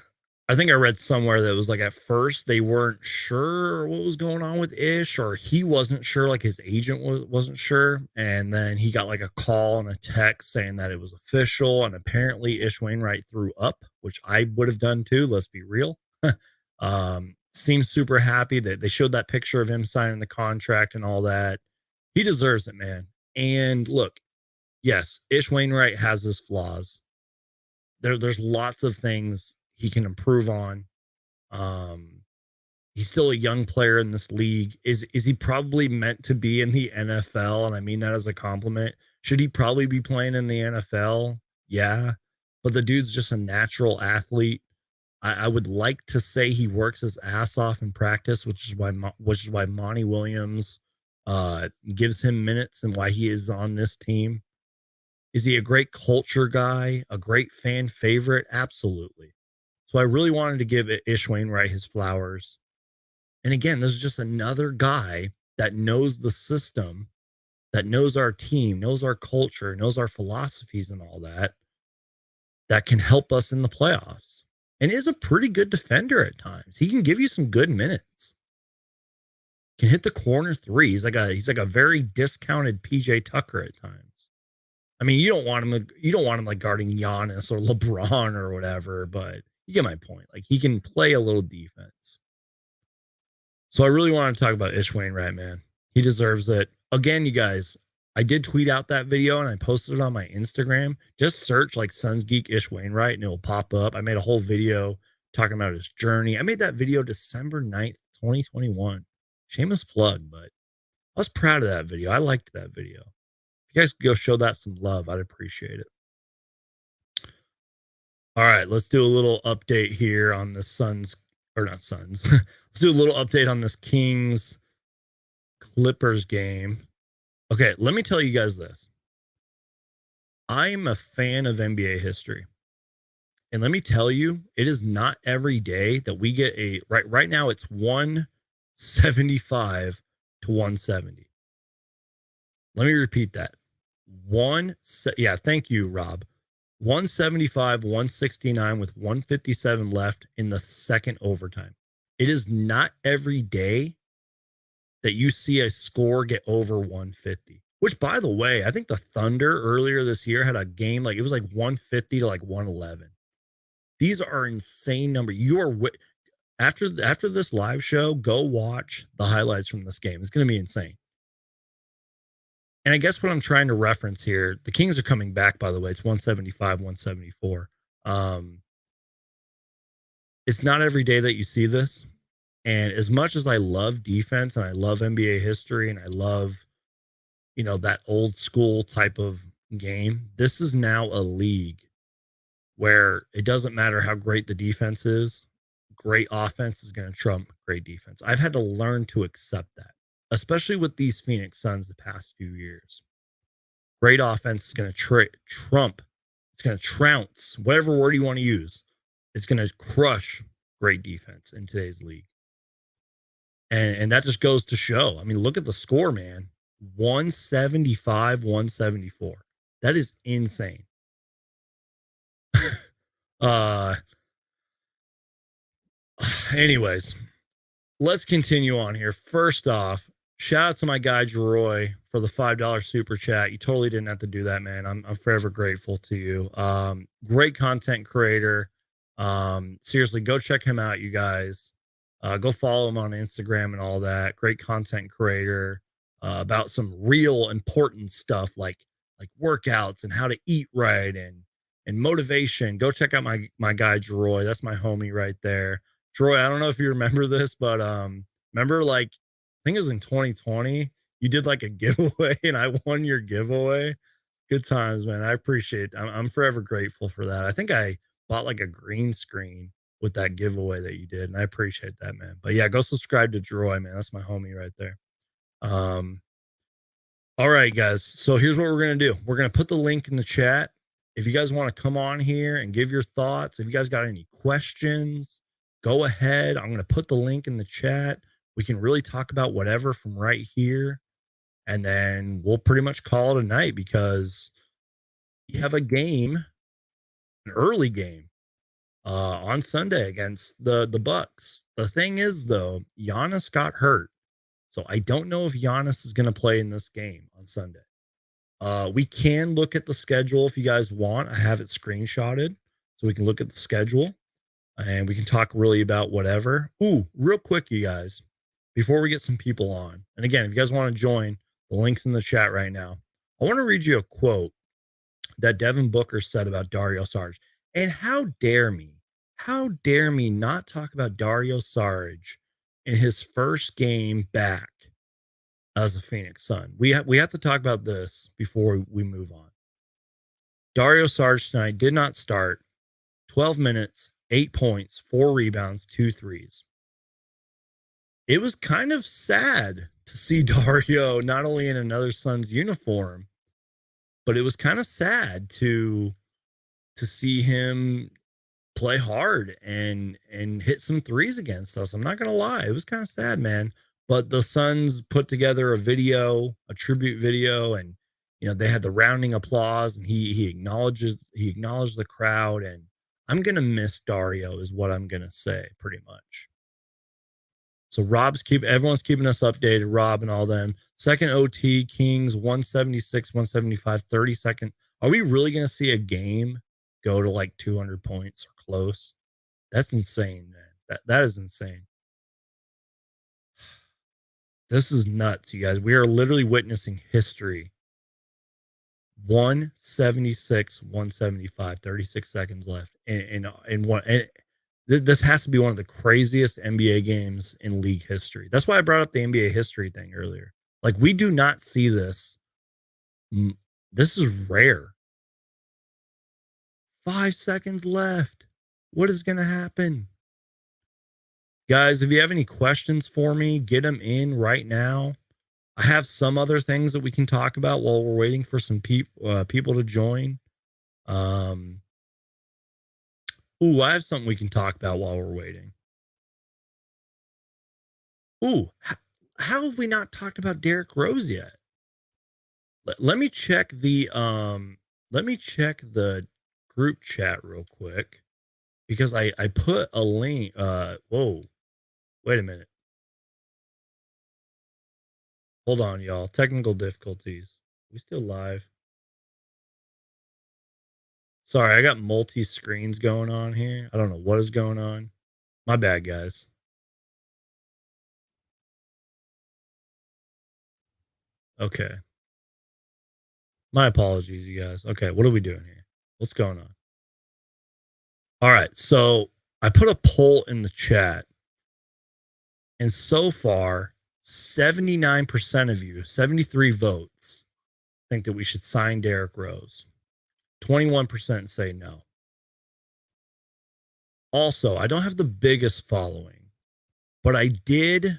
[SPEAKER 1] I think I read somewhere that was like at first they weren't sure what was going on with Ish, or he wasn't sure, like his agent wasn't sure. And then he got like a call and a text saying that it was official. And apparently Ish Wainwright threw up, which I would have done too. Let's be real. Seems super happy that they showed that picture of him signing the contract and all that. He deserves it, man. And look, yes, Ish Wainwright has his flaws. There's lots of things he can improve on. Um, he's still a young player in this league. Is he probably meant to be in the NFL? And I mean that as a compliment. Should he probably be playing in the NFL? Yeah, but the dude's just a natural athlete. I would like to say he works his ass off in practice, which is why Monty Williams gives him minutes and why he is on this team. Is he a great culture guy, a great fan favorite? Absolutely. So I really wanted to give Ish Wainwright his flowers. And again, this is just another guy that knows the system, that knows our team, knows our culture, knows our philosophies and all that, that can help us in the playoffs and is a pretty good defender at times. He can give you some good minutes. Can hit the corner three. He's like a very discounted PJ Tucker at times. I mean, you don't want him like guarding Giannis or LeBron or whatever, but you get my point. Like he can play a little defense. So I really want to talk about Ish Wainwright, man. He deserves it. Again, you guys, I did tweet out that video and I posted it on my Instagram. Just search like Suns Geek Ish Wainwright and it will pop up. I made a whole video talking about his journey. I made that video December 9th, 2021. Shameless plug, but I was proud of that video. I liked that video. If you guys could go show that some love, I'd appreciate it. All right, let's do a little update here on the Suns, or not Suns. Let's do a little update on this Kings Clippers game. Okay, let me tell you guys this. I'm a fan of NBA history. And let me tell you, it is not every day that we get a right now it's 175 to 170. Let me repeat that. Thank you, Rob. 175, 169 with 157 left in the second overtime. It is not every day that you see a score get over 150. Which, by the way, I think the Thunder earlier this year had a game like it was like 150 to like 111. These are insane numbers. After this live show, go watch the highlights from this game. It's going to be insane. And I guess what I'm trying to reference here, the Kings are coming back, by the way. It's 175, 174. It's not every day that you see this. And as much as I love defense and I love NBA history and I love, that old school type of game, this is now a league where it doesn't matter how great the defense is. Great offense is going to trump great defense. I've had to learn to accept that, especially with these Phoenix Suns the past few years. Great offense is going to trump. It's going to trounce, whatever word you want to use. It's going to crush great defense in today's league. And that just goes to show. I mean, look at the score, man. 175, 174. That is insane. Anyways, let's continue on here. First off, shout out to my guy Jeroy for the $5 super chat. You totally didn't have to do that, man. I'm forever grateful to you. Great content creator. Seriously, go check him out, you guys. Go follow him on Instagram and all that. Great content creator about some real important stuff like workouts and how to eat right and motivation. Go check out my guy Jeroy. That's my homie right there. Troy, I don't know if you remember this, but remember I think it was in 2020, you did like a giveaway and I won your giveaway. Good times, man. I appreciate it. I'm forever grateful for that. I think I bought like a green screen with that giveaway that you did, and I appreciate that, man. But yeah, go subscribe to Troy, man. That's my homie right there. All right, guys. So here's what we're going to do. We're going to put the link in the chat. If you guys want to come on here and give your thoughts, if you guys got any questions, go ahead. I'm going to put the link in the chat. We can really talk about whatever from right here. And then we'll pretty much call it a night because you have a game, an early game, on Sunday against the Bucks. The thing is, though, Giannis got hurt. So I don't know if Giannis is going to play in this game on Sunday. We can look at the schedule if you guys want. I have it screenshotted so we can look at the schedule and we can talk really about whatever. Ooh, real quick, you guys, before we get some people on. And again, if you guys want to join, the link's in the chat right now. I want to read you a quote that Devin Booker said about Dario Saric. And how dare me not talk about Dario Saric in his first game back as a Phoenix Sun. We have to talk about this before we move on. Dario Saric tonight did not start. 12 minutes, 8 points, 4 rebounds, 2 threes. It was kind of sad to see Dario not only in another Suns uniform, but it was kind of sad to see him play hard and hit some threes against us. I'm not gonna lie, it was kind of sad, man. But the Suns put together a video, a tribute video, and they had the rounding applause, and he acknowledged the crowd, and I'm gonna miss Dario, is what I'm gonna say, pretty much. So everyone's keeping us updated, Rob and all them. Second OT, Kings 176, 175, 30 second. Are we really gonna see a game go to like 200 points or close? That's insane, man. That is insane. This is nuts, you guys. We are literally witnessing history. 176, 175, 36 seconds left. This has to be one of the craziest NBA games in league history. That's why I brought up the NBA history thing earlier. Like, we do not see this. This is rare. 5 seconds left. What is going to happen? Guys, if you have any questions for me, get them in right now. I have some other things that we can talk about while we're waiting for some people to join. I have something we can talk about while we're waiting. How have we not talked about Derrick Rose yet? Let me check the group chat real quick because I put a link. Whoa, wait a minute. Hold on, y'all. Technical difficulties. We still live? Sorry, I got multi screens going on here. I don't know what is going on. My bad, guys. Okay. My apologies, you guys. Okay, what are we doing here? What's going on? All right, so I put a poll in the chat, and so far, 79% of you, 73 votes, think that we should sign Derrick Rose. 21% say no. Also, I don't have the biggest following, but I did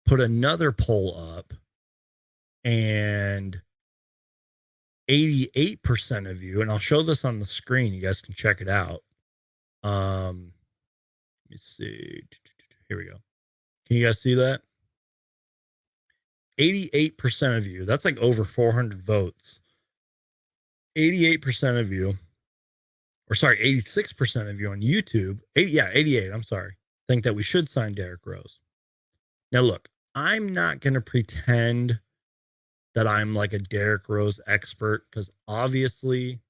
[SPEAKER 1] put another poll up, and 88% of you, and I'll show this on the screen. You guys can check it out. Let me see. Here we go. Can you guys see that? 88% of you, that's like over 400 votes. 88% of you, or sorry, 86% of you on YouTube, 88, I'm sorry, think that we should sign Derrick Rose. Now, look, I'm not going to pretend that I'm like a Derrick Rose expert because obviously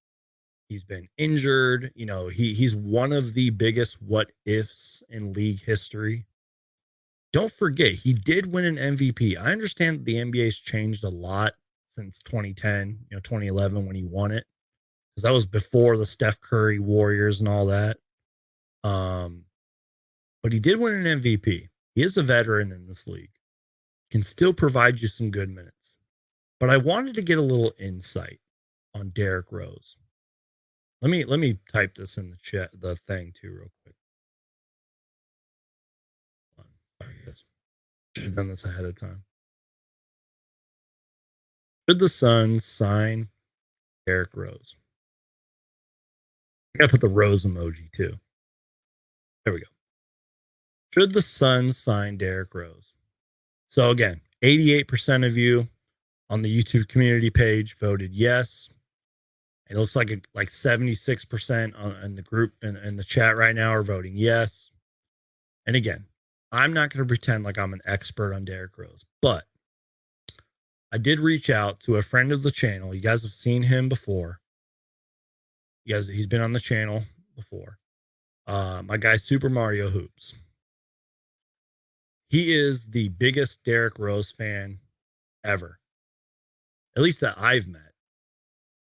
[SPEAKER 1] he's been injured. He's one of the biggest what ifs in league history. Don't forget, he did win an MVP. I understand that the NBA's changed a lot since 2010, 2011 when he won it, because that was before the Steph Curry Warriors and all that. But he did win an MVP. He is a veteran in this league. Can still provide you some good minutes. But I wanted to get a little insight on Derrick Rose. Let me type this in the chat, the thing too, real quick. Sorry, guys. Should have done this ahead of time. Should the Suns sign Derrick Rose? I gotta put the rose emoji too. There we go. Should the Suns sign Derrick Rose? So again, 88% of you on the YouTube community page voted yes. It looks like 76% in the group and the chat right now are voting yes. And again, I'm not going to pretend like I'm an expert on Derrick Rose, but I did reach out to a friend of the channel. You guys have seen him before. He's been on the channel before. My guy Super Mario Hoops. He is the biggest Derrick Rose fan ever, at least that I've met.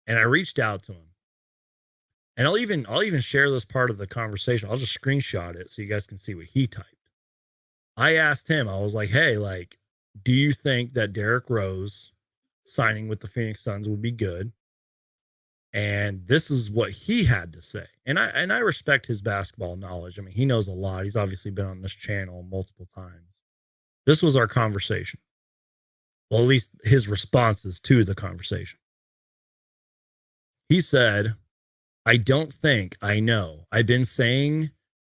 [SPEAKER 1] And I reached out to him. And I'll even share this part of the conversation. I'll just screenshot it so you guys can see what he typed. I asked him, I was like, hey, like, do you think that Derrick Rose signing with the Phoenix Suns would be good? And this is what he had to say. And I respect his basketball knowledge. I mean, he knows a lot. He's obviously been on this channel multiple times. This was our conversation. Well, at least his responses to the conversation. He said, I don't think I know. I've been saying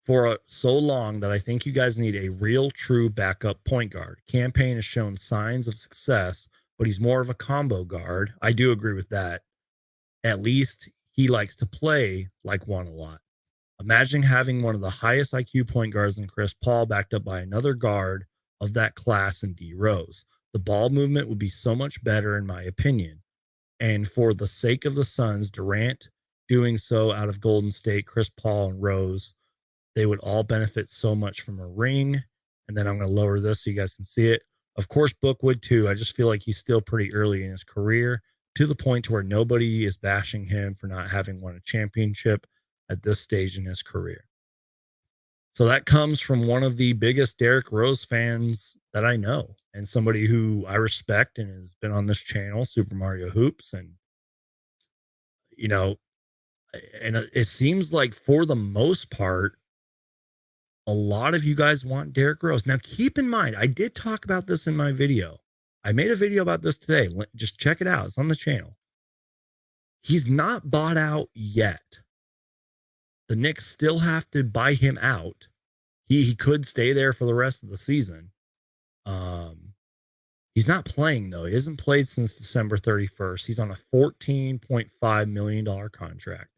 [SPEAKER 1] for so long that I think you guys need a real, true backup point guard. Campaign has shown signs of success, but he's more of a combo guard. I do agree with that. At least he likes to play like one a lot. Imagine having one of the highest IQ point guards in Chris Paul backed up by another guard of that class in D Rose. The ball movement would be so much better, in my opinion. And for the sake of the Suns, Durant doing so out of Golden State, Chris Paul and Rose, they would all benefit so much from a ring. And then I'm going to lower this so you guys can see it. Of course, Book would too. I just feel like he's still pretty early in his career, to the point to where nobody is bashing him for not having won a championship at this stage in his career. So that comes from one of the biggest Derrick Rose fans that I know, and somebody who I respect and has been on this channel, Super Mario Hoops. And, you know, and it seems like for the most part, a lot of you guys want Derrick Rose. Now, keep in mind, I did talk about this in my video. I made a video about this today. Just check it out. It's on the channel. He's not bought out yet. The Knicks still have to buy him out. He could stay there for the rest of the season. He's not playing, though. He hasn't played since December 31st. He's on a $14.5 million contract.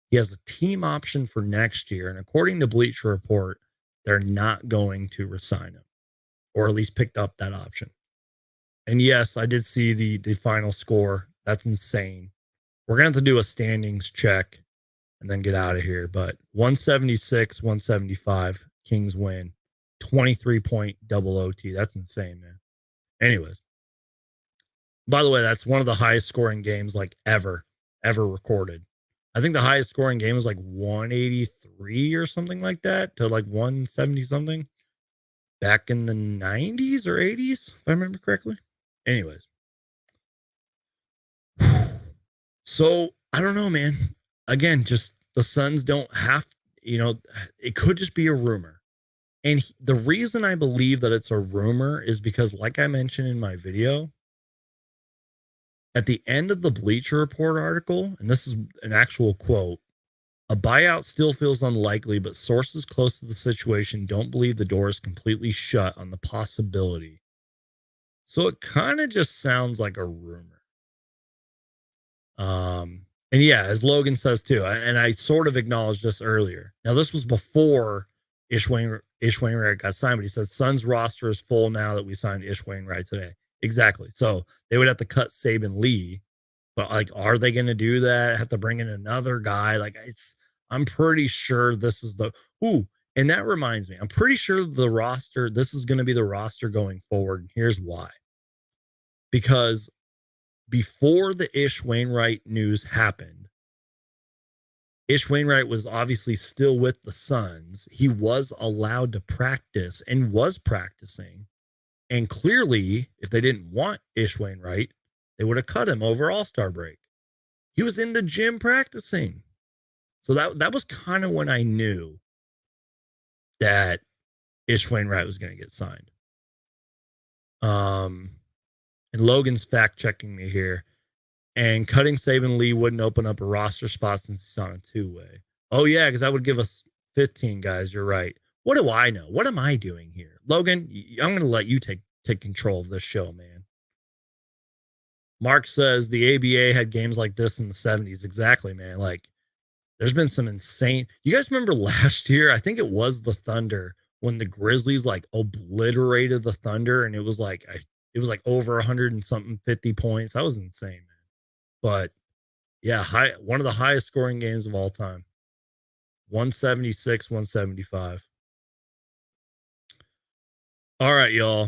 [SPEAKER 1] He has a team option for next year. And according to Bleacher Report, they're not going to resign him, or at least picked up that option. And yes, I did see the final score. That's insane. We're going to have to do a standings check and then get out of here. But 176, 175, Kings win. 23-point double OT. That's insane, man. Anyways, by the way, that's one of the highest scoring games like ever recorded. I think the highest scoring game was like 183 or something like that to like 170 something back in the 90s or 80s, if I remember correctly. Anyways. So I don't know, man. Again, just the Suns don't have, it could just be a rumor. And the reason I believe that it's a rumor is because, like I mentioned in my video, at the end of the Bleacher Report article, and this is an actual quote, a buyout still feels unlikely, but sources close to the situation don't believe the door is completely shut on the possibility. So it kind of just sounds like a rumor. And yeah, as Logan says too, and I sort of acknowledged this earlier. Now, this was before Ish Wainwright got signed, but he says Suns roster is full now that we signed Ish Wainwright today. Exactly. So they would have to cut Saban Lee, but like, are they going to do that? Have to bring in another guy? Like, I'm pretty sure this is and that reminds me, I'm pretty sure this is going to be the roster going forward. And here's why. Because before the Ish Wainwright news happened, Ish Wainwright was obviously still with the Suns. He was allowed to practice and was practicing. And clearly, if they didn't want Ish Wainwright, they would have cut him over All-Star break. He was in the gym practicing. So that was kind of when I knew that Ish Wainwright was going to get signed. And Logan's fact checking me here. And cutting Saban Lee wouldn't open up a roster spot since he's on a two-way. Oh, yeah, because that would give us 15 guys. You're right. What do I know? What am I doing here? Logan, I'm going to let you take control of this show, man. Mark says the ABA had games like this in the 70s. Exactly, man. Like, there's been some insane. You guys remember last year? I think it was the Thunder when the Grizzlies like obliterated the Thunder, and it was like over 100 and something 50 points. That was insane, man. But yeah, one of the highest scoring games of all time. 176, 175. All right, y'all.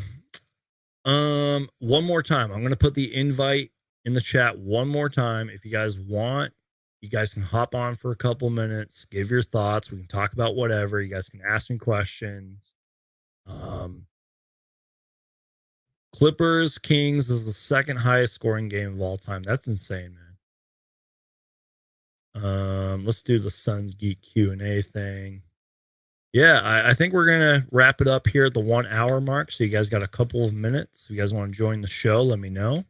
[SPEAKER 1] One more time. I'm going to put the invite in the chat one more time. If you guys want, you guys can hop on for a couple minutes, give your thoughts. We can talk about whatever. You guys can ask me questions. Clippers Kings is the second highest scoring game of all time. That's insane, man. Let's do the Suns Geek Q&A thing. Yeah, I think we're gonna wrap it up here at the 1 hour mark. So you guys got a couple of minutes. If you guys want to join the show, let me know. You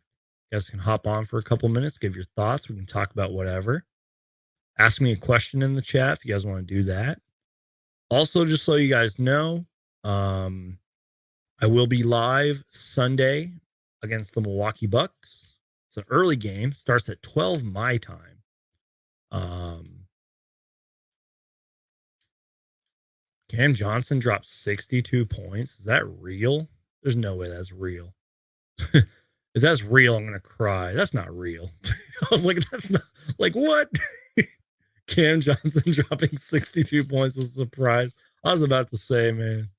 [SPEAKER 1] guys can hop on for a couple minutes, give your thoughts. We can talk about whatever. Ask me a question in the chat if you guys want to do that. Also, just so you guys know, I will be live Sunday against the Milwaukee Bucks. It's an early game, starts at 12 my time. Cam Johnson dropped 62 points. Is that real? There's no way that's real. If that's real, I'm gonna cry. That's not real. I was like, that's not like what? Cam Johnson dropping 62 points is a surprise. I was about to say, man.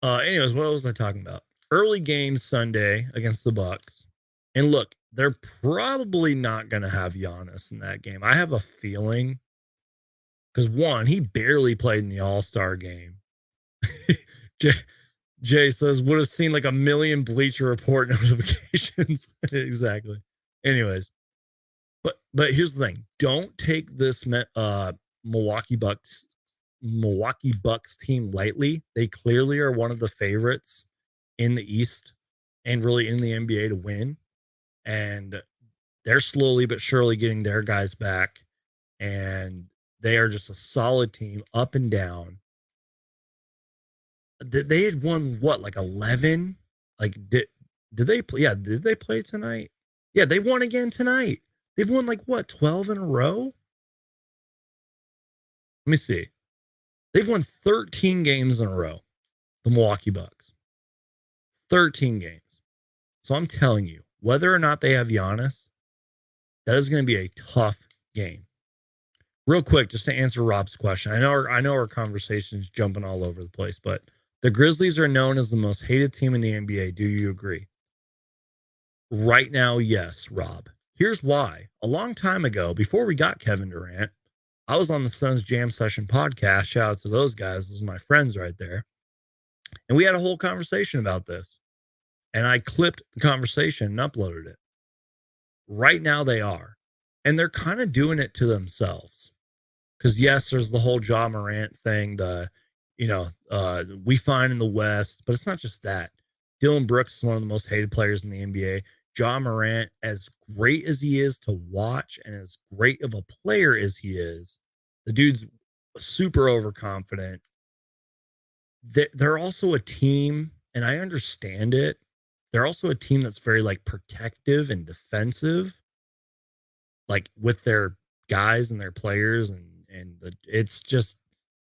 [SPEAKER 1] Anyways, what was I talking about? Early game Sunday against the Bucks. And look, they're probably not gonna have Giannis in that game. I have a feeling because one, he barely played in the All-Star game. Jay says would have seen like a million Bleacher Report notifications. Exactly. Anyways, but here's the thing: don't take this Milwaukee Bucks team lightly. They clearly are one of the favorites in the East and really in the NBA to win. And they're slowly but surely getting their guys back, and they are just a solid team up and down. They had won what, like 11? Like did they play? Yeah, did they play tonight? Yeah, they won again tonight. They've won like what, 12 in a row? Let me see. They've won 13 games in a row. The Milwaukee Bucks. 13 games. So I'm telling you, whether or not they have Giannis, that is going to be a tough game. Real quick, just to answer Rob's question. I know our conversation is jumping all over the place, but the Grizzlies are known as the most hated team in the NBA. Do you agree? Right now, yes, Rob. Here's why. A long time ago, before we got Kevin Durant, I was on the Suns Jam Session podcast. Shout out to those guys. Those are my friends right there. And we had a whole conversation about this. And I clipped the conversation and uploaded it. Right now they are. And they're kind of doing it to themselves. Because yes, there's the whole Ja Morant thing, we find in the West, but it's not just that. Dylan Brooks is one of the most hated players in the NBA. Ja Morant, as great as he is to watch and as great of a player as he is, the dude's super overconfident. They're also a team, and I understand it. They're also a team that's very like protective and defensive, like with their guys and their players, and it's just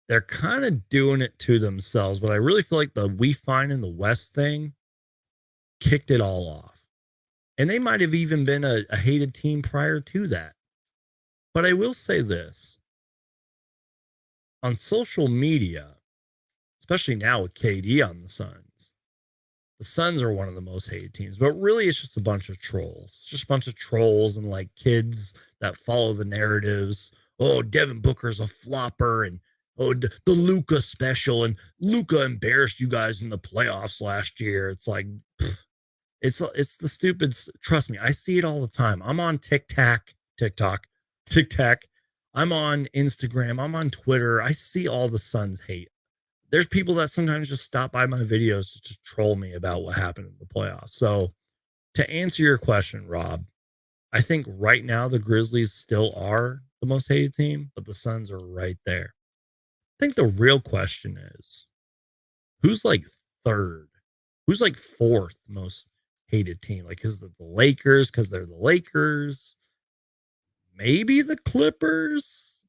[SPEAKER 1] they're kind of doing it to themselves. But I really feel like the we find in the West thing kicked it all off. And they might have even been a hated team prior to that. But I will say this. On social media, especially now with KD on the Suns are one of the most hated teams. But really, it's just a bunch of trolls. Just a bunch of trolls and like kids that follow the narratives. Oh, Devin Booker's a flopper, and oh, the Luka special, and Luka embarrassed you guys in the playoffs last year. It's like, it's the stupid. Trust me, I see it all the time. I'm on TikTok. I'm on Instagram. I'm on Twitter. I see all the Suns hate. there's people that sometimes just stop by my videos to just troll me about what happened in the playoffs. So to answer your question, Rob, I think right now the Grizzlies still are the most hated team, but the Suns are right there. I think the real question is who's like third? Who's like fourth most hated team? Like, is it the Lakers because they're the Lakers? Maybe the Clippers?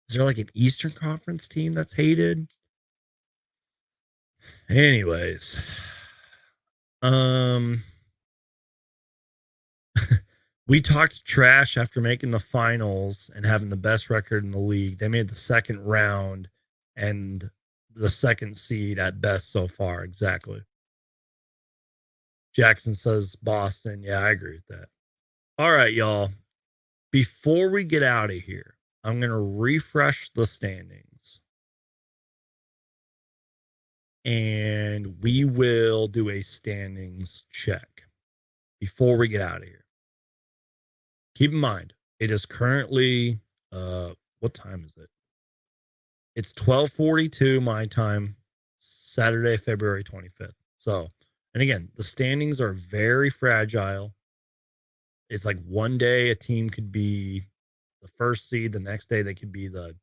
[SPEAKER 1] Is there like an Eastern Conference team that's hated? Anyways, we talked trash after making the finals and having the best record in the league. They made the second round and the second seed at best so far. Exactly. Jackson says Boston. Yeah, I agree with that. All right, y'all. Before we get out of here, I'm going to refresh the standings. And we will do a standings check before we get out of here. Keep in mind, it is currently what time is it? It's 12:42 my time, Saturday, February 25th. So, and again, the standings are very fragile. It's like one day a team could be the first seed, the next day they could be the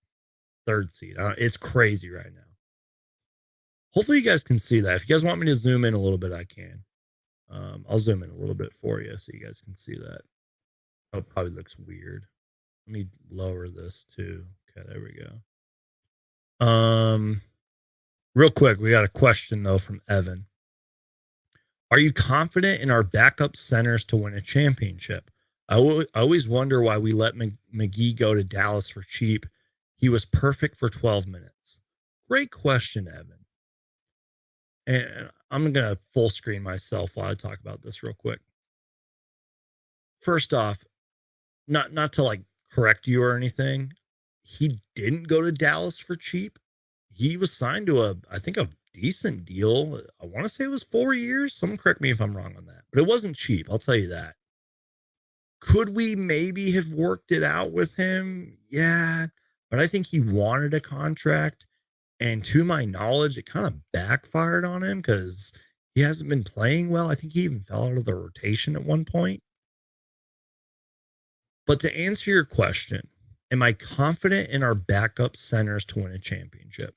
[SPEAKER 1] third seed. It's crazy right now. Hopefully you guys can see that. If you guys want me to zoom in a little bit, I can. I'll zoom in a little bit for you so you guys can see that. Oh, it probably looks weird. Let me lower this too. Okay, there we go. Real quick, we got a question though from Evan. Are you confident in our backup centers to win a championship? I always wonder why we let McGee go to Dallas for cheap. He was perfect for 12 minutes. Great question, Evan. And I'm going to full screen myself while I talk about this real quick. First off, not to like correct you or anything. He didn't go to Dallas for cheap. He was signed to I think a decent deal. I want to say it was 4 years. Someone correct me if I'm wrong on that, but it wasn't cheap. I'll tell you that. Could we maybe have worked it out with him? Yeah, but I think he wanted a contract. And to my knowledge, it kind of backfired on him because he hasn't been playing well. I think he even fell out of the rotation at one point. But to answer your question, am I confident in our backup centers to win a championship?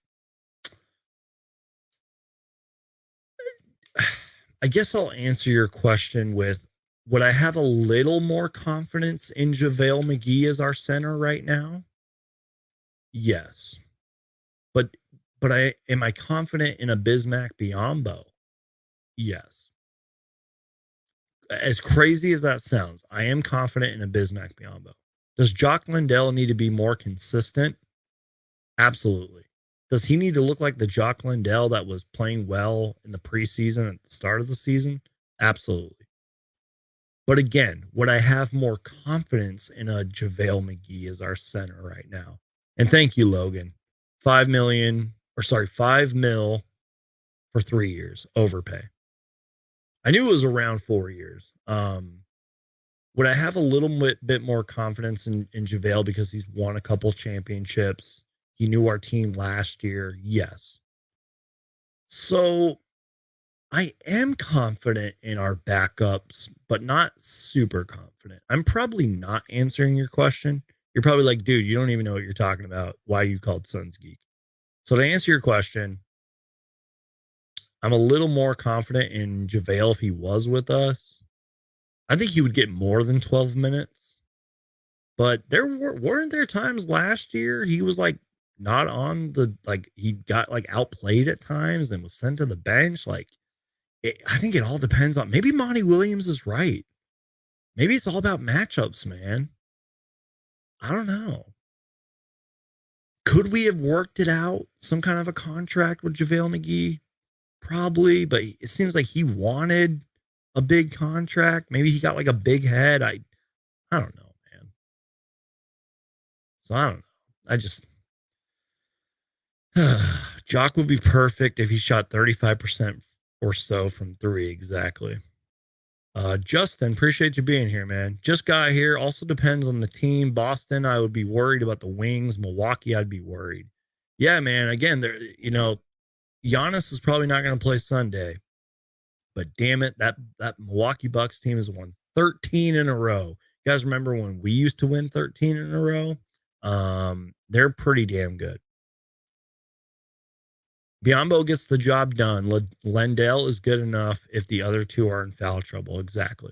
[SPEAKER 1] I guess I'll answer your question with, would I have a little more confidence in JaVale McGee as our center right now? Yes. But am I confident in a Bismack Biyombo? Yes. As crazy as that sounds, I am confident in a Bismack Biyombo. Does Jock Lindell need to be more consistent? Absolutely. Does he need to look like the Jock Lindell that was playing well in the preseason at the start of the season? Absolutely. But again, would I have more confidence in a JaVale McGee as our center right now? And thank you, Logan. 5 million, or sorry, 5 mil for 3 years overpay. I knew it was around 4 years. Would I have a little bit more confidence in JaVale because he's won a couple championships? He knew our team last year. Yes. So I am confident in our backups, but not super confident. I'm probably not answering your question. You're probably like, dude, you don't even know what you're talking about. Why you called Suns Geek? So to answer your question, I'm a little more confident in JaVale if he was with us. I think he would get more than 12 minutes. But weren't there times last year he was like not on the, like he got like outplayed at times and was sent to the bench. Like I think it all depends on, maybe Monty Williams is right. Maybe it's all about matchups, man. I don't know. Could we have worked it out? Some kind of a contract with JaVale McGee? Probably, but it seems like he wanted a big contract. Maybe he got like a big head. I don't know, man. So I don't know. I just Jock would be perfect if he shot 35% or so from 3 exactly. Justin, appreciate you being here, man. Just got here. Also depends on the team. Boston, I would be worried about the Wings. Milwaukee, I'd be worried. Yeah, man. Again, there, Giannis is probably not going to play Sunday, but damn it, that Milwaukee Bucks team has won 13 in a row. You guys remember when we used to win 13 in a row? They're pretty damn good. Biombo gets the job done. Lendell is good enough if the other two are in foul trouble. Exactly.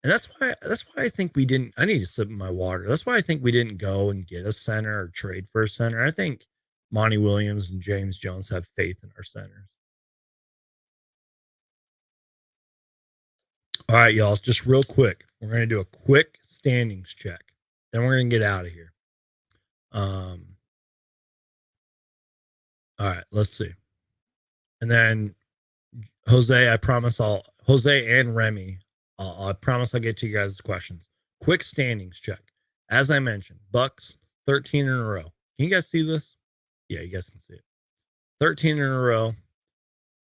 [SPEAKER 1] And that's why I think we didn't. I need to sip my water. That's why I think we didn't go and get a center or trade for a center. I think Monty Williams and James Jones have faith in our centers. All right, y'all. Just real quick, we're gonna do a quick standings check. Then we're gonna get out of here. All right, let's see. And then Jose, I promise Jose and Remy, I promise I'll get to you guys' questions. Quick standings check. As I mentioned, Bucks 13 in a row. Can you guys see this? Yeah, you guys can see it. 13 in a row,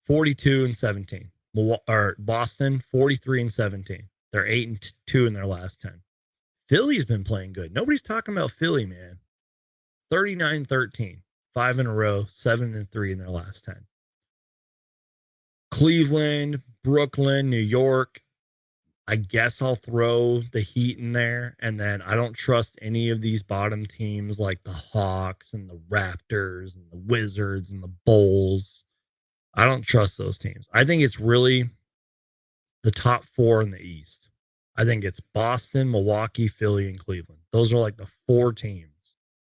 [SPEAKER 1] 42 and 17. Or Boston 43 and 17. They're 8 and 2 in their last 10. Philly's been playing good. Nobody's talking about Philly, man. 39-13, 5 in a row, 7 and 3 in their last 10. Cleveland, Brooklyn, New York. I guess I'll throw the Heat in there. And then I don't trust any of these bottom teams like the Hawks and the Raptors and the Wizards and the Bulls. I don't trust those teams. I think it's really the top four in the East. I think it's Boston, Milwaukee, Philly, and Cleveland. Those are like the four teams.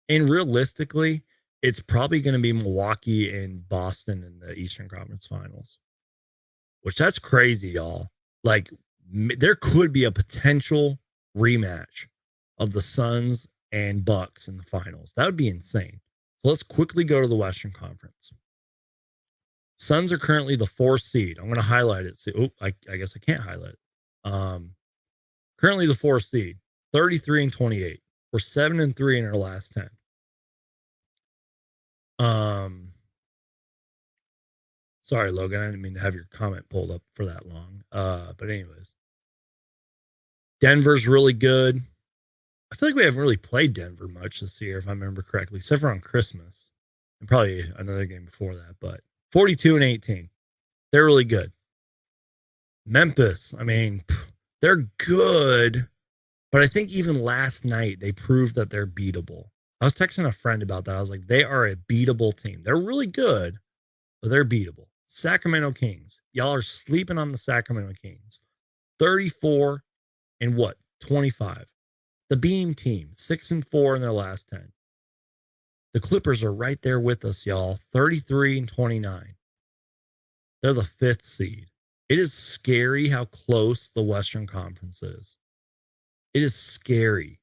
[SPEAKER 1] And realistically, it's probably going to be Milwaukee and Boston in the Eastern Conference Finals, which that's crazy, y'all. Like, there could be a potential rematch of the Suns and Bucks in the finals. That would be insane. So let's quickly go to the Western Conference. Suns are currently the 4th seed. I'm going to highlight it. See, I guess I can't highlight it. Currently the 4th seed, 33 and 28. We're 7 and 3 in our last 10. Sorry, Logan, I didn't mean to have your comment pulled up for that long. But anyways, Denver's really good. I feel like we haven't really played Denver much this year, if I remember correctly, except for on Christmas and probably another game before that. But 42 and 18, they're really good. Memphis, I mean, they're good, but I think even last night they proved that they're beatable. I was texting a friend about that. I was like, they are a beatable team. They're really good, but they're beatable. Sacramento Kings. Y'all are sleeping on the Sacramento Kings. 34 and what? 25. The Beam team, 6 and 4 in their last 10. The Clippers are right there with us, y'all. 33 and 29. They're the 5th seed. It is scary how close the Western Conference is. It is scary.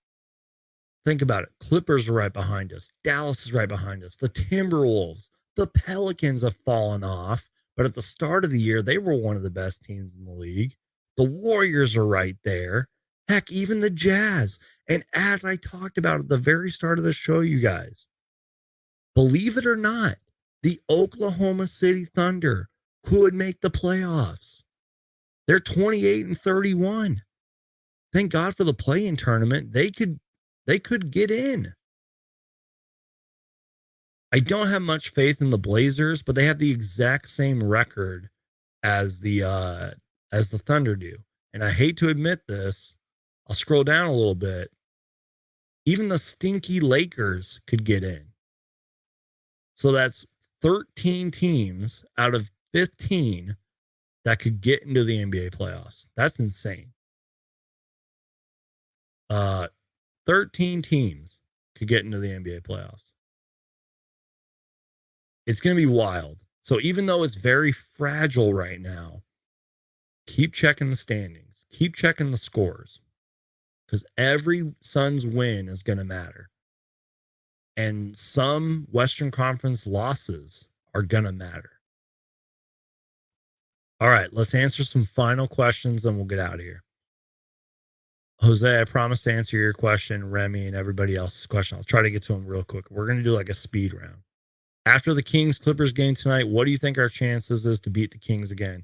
[SPEAKER 1] Think about it. Clippers are right behind us. Dallas is right behind us. The Timberwolves, the Pelicans have fallen off, but at the start of the year, they were one of the best teams in the league. The Warriors are right there. Heck, even the Jazz. And as I talked about at the very start of the show, you guys, believe it or not, the Oklahoma City Thunder could make the playoffs. They're 28 and 31. Thank God for the play-in tournament. They could get in. I don't have much faith in the Blazers, but they have the exact same record as the Thunder do. And I hate to admit this, I'll scroll down a little bit. Even the stinky Lakers could get in. So that's 13 teams out of 15 that could get into the NBA playoffs. That's insane. 13 teams could get into the NBA playoffs. It's going to be wild. So even though it's very fragile right now, keep checking the standings. Keep checking the scores. Because every Suns win is going to matter. And some Western Conference losses are going to matter. All right, let's answer some final questions and we'll get out of here. Jose, I promise to answer your question, Remy, and everybody else's question. I'll try to get to them real quick. We're going to do like a speed round. After the Kings-Clippers game tonight, what do you think our chances is to beat the Kings again?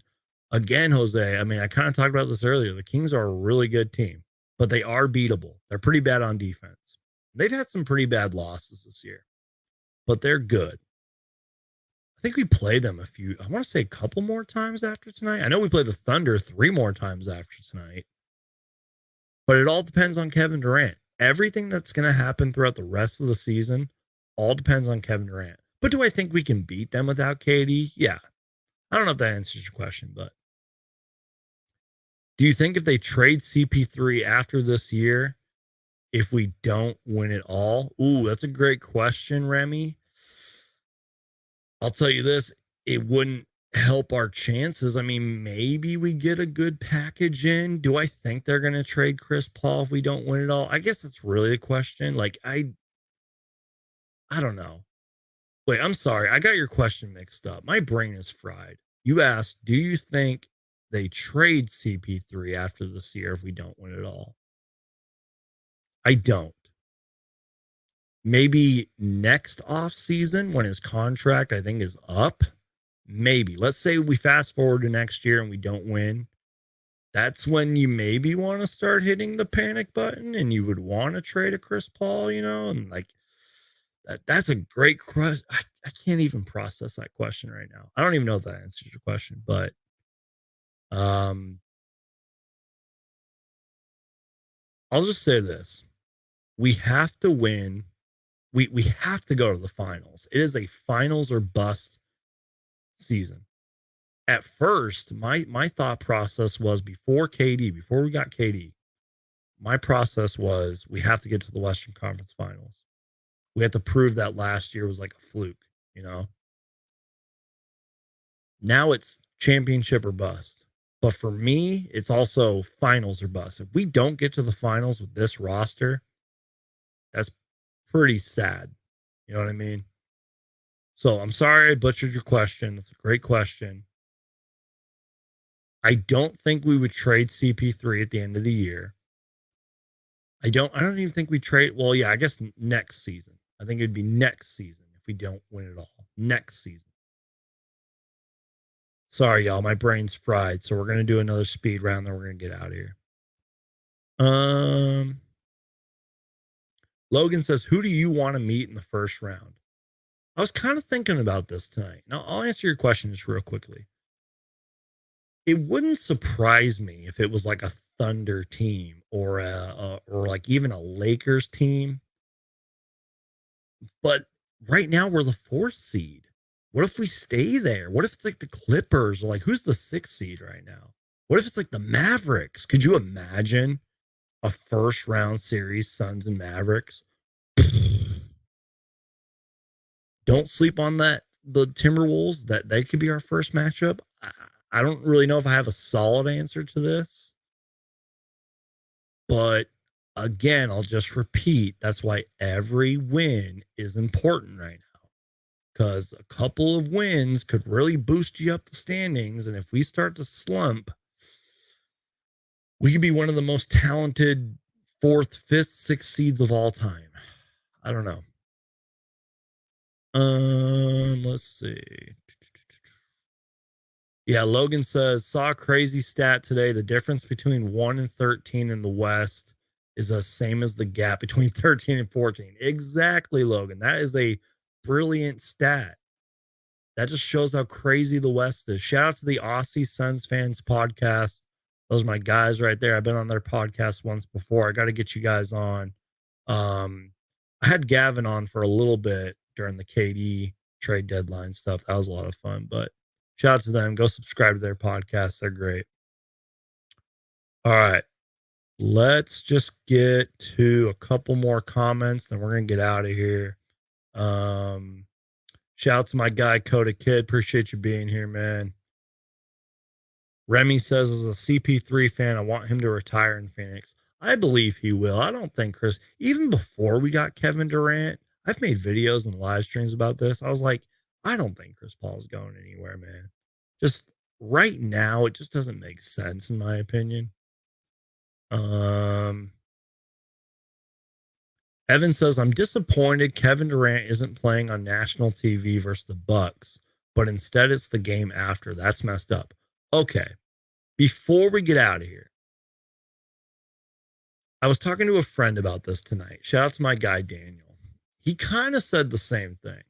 [SPEAKER 1] Again, Jose, I mean, I kind of talked about this earlier. The Kings are a really good team, but they are beatable. They're pretty bad on defense. They've had some pretty bad losses this year, but they're good. I think we play them I want to say a couple more times after tonight. I know we play the Thunder 3 more times after tonight. But it all depends on Kevin Durant. Everything that's going to happen throughout the rest of the season all depends on Kevin Durant. But do I think we can beat them without KD? Yeah. I don't know if that answers your question, but do you think if they trade CP3 after this year, if we don't win it all? Ooh, that's a great question, Remy. I'll tell you this, it wouldn't help our chances. I mean, maybe we get a good package in. Do I think they're going to trade Chris Paul if we don't win it all? I guess that's really a question. Like I don't know. Wait, I'm sorry. I got your question mixed up. My brain is fried. You asked, do you think they trade CP3 after this year if we don't win it all? I don't. Maybe next off season when his contract I think is up. Maybe. Let's say we fast forward to next year and we don't win. That's when you maybe want to start hitting the panic button and you would want to trade a Chris Paul, and like that's a great question. I can't even process that question right now. I don't even know if that answers your question, but um I'll just say this. We have to win. We have to go to the finals. It is a finals or bust season. At first, my thought process was before we got KD, my process was we have to get to the Western Conference Finals. We have to prove that last year was like a fluke, you know? Now it's championship or bust. But for me, it's also finals or bust. If we don't get to the finals with this roster, that's pretty sad. You know what I mean? So I'm sorry I butchered your question. That's a great question. I don't think we would trade CP3 at the end of the year. I don't even think we trade. Well, yeah, I guess next season. I think it'd be next season if we don't win it all. Next season. Sorry, y'all. My brain's fried. So we're gonna do another speed round, then we're gonna get out of here. Logan says, "Who do you want to meet in the first round?" I was kind of thinking about this tonight. Now I'll answer your question just real quickly. It wouldn't surprise me if it was like a Thunder team or or like even a Lakers team. But right now we're the 4th seed. What if we stay there? What if it's like the Clippers or like who's the 6th seed right now? What if it's like the Mavericks? Could you imagine a first round series, Suns and Mavericks? Don't sleep on that. The Timberwolves, that they could be our first matchup. I don't really know if I have a solid answer to this, but again, I'll just repeat. That's why every win is important right now, because a couple of wins could really boost you up the standings. And if we start to slump, we could be one of the most talented 4th, 5th, 6th seeds of all time. I don't know. Let's see. Yeah, Logan says, saw a crazy stat today. The difference between 1 and 13 in the West is the same as the gap between 13 and 14. Exactly, Logan. That is a brilliant stat. That just shows how crazy the West is. Shout out to the Aussie Suns fans podcast. Those are my guys right there. I've been on their podcast once before. I got to get you guys on. I had Gavin on for a little bit during the KD trade deadline stuff. That was a lot of fun, but shout out to them. Go subscribe to their podcast. They're great. All right. Let's just get to a couple more comments, then we're going to get out of here. Shout out to my guy, Coda Kid. Appreciate you being here, man. Remy says, as a CP3 fan, I want him to retire in Phoenix. I believe he will. I don't think Chris, even before we got Kevin Durant, I've made videos and live streams about this. I was like, I don't think Chris Paul's going anywhere, man. Just right now, it just doesn't make sense, in my opinion. Evan says, I'm disappointed Kevin Durant isn't playing on national TV versus the Bucks, but instead it's the game after. That's messed up. Okay. Before we get out of here, I was talking to a friend about this tonight. Shout out to my guy, Daniel. He kind of said the same thing.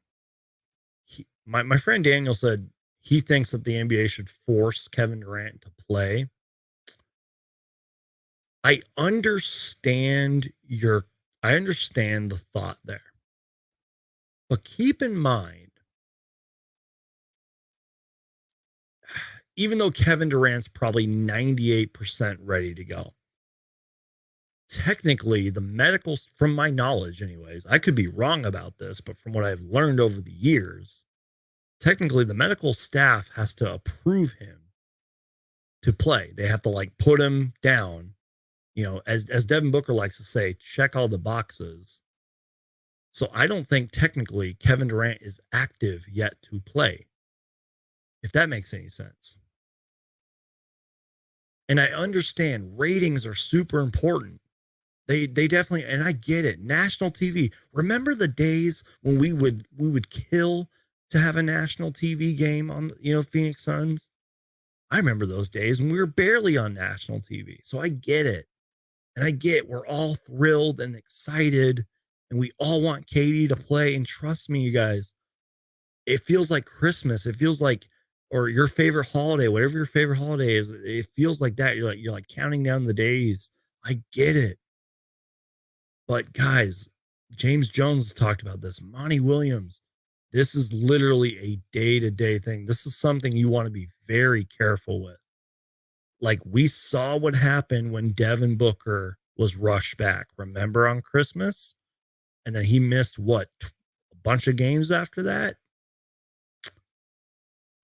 [SPEAKER 1] my friend Daniel said he thinks that the NBA should force Kevin Durant to play. I understand the thought there. But keep in mind, even though Kevin Durant's probably 98% ready to go, technically the medical, from my knowledge anyways, I could be wrong about this, but from what I've learned over the years, technically the medical staff has to approve him to play. They have to like put him down, as Devin Booker likes to say, check all the boxes. So I don't think technically Kevin Durant is active yet to play, if that makes any sense. And I understand ratings are super important. They definitely, and I get it. National TV. Remember the days when we would kill to have a national TV game on, Phoenix Suns? I remember those days when we were barely on national TV. So I get it. And I get we're all thrilled and excited and we all want KD to play. And trust me, you guys, it feels like Christmas. It feels like, or your favorite holiday, whatever your favorite holiday is, it feels like that. You're like counting down the days. I get it. But guys, James Jones has talked about this. Monty Williams, this is literally a day-to-day thing. This is something you want to be very careful with. Like we saw what happened when Devin Booker was rushed back. Remember on Christmas? And then he missed a bunch of games after that?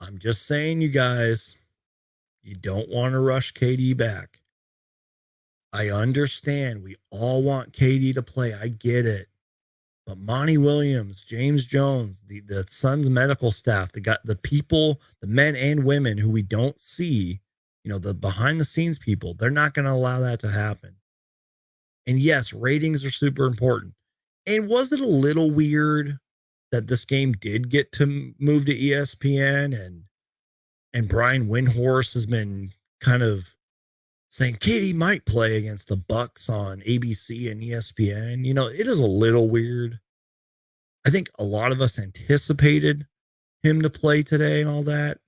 [SPEAKER 1] I'm just saying, you guys, you don't want to rush KD back. I understand. We all want KD to play. I get it. But Monty Williams, James Jones, the Suns medical staff, the people, the men and women who we don't see, the behind the scenes people, they're not going to allow that to happen. And yes, ratings are super important. And was it a little weird that this game did get to move to ESPN and Brian Windhorst has been kind of saying KD might play against the Bucks on ABC and ESPN? It is a little weird. I think a lot of us anticipated him to play today and all that.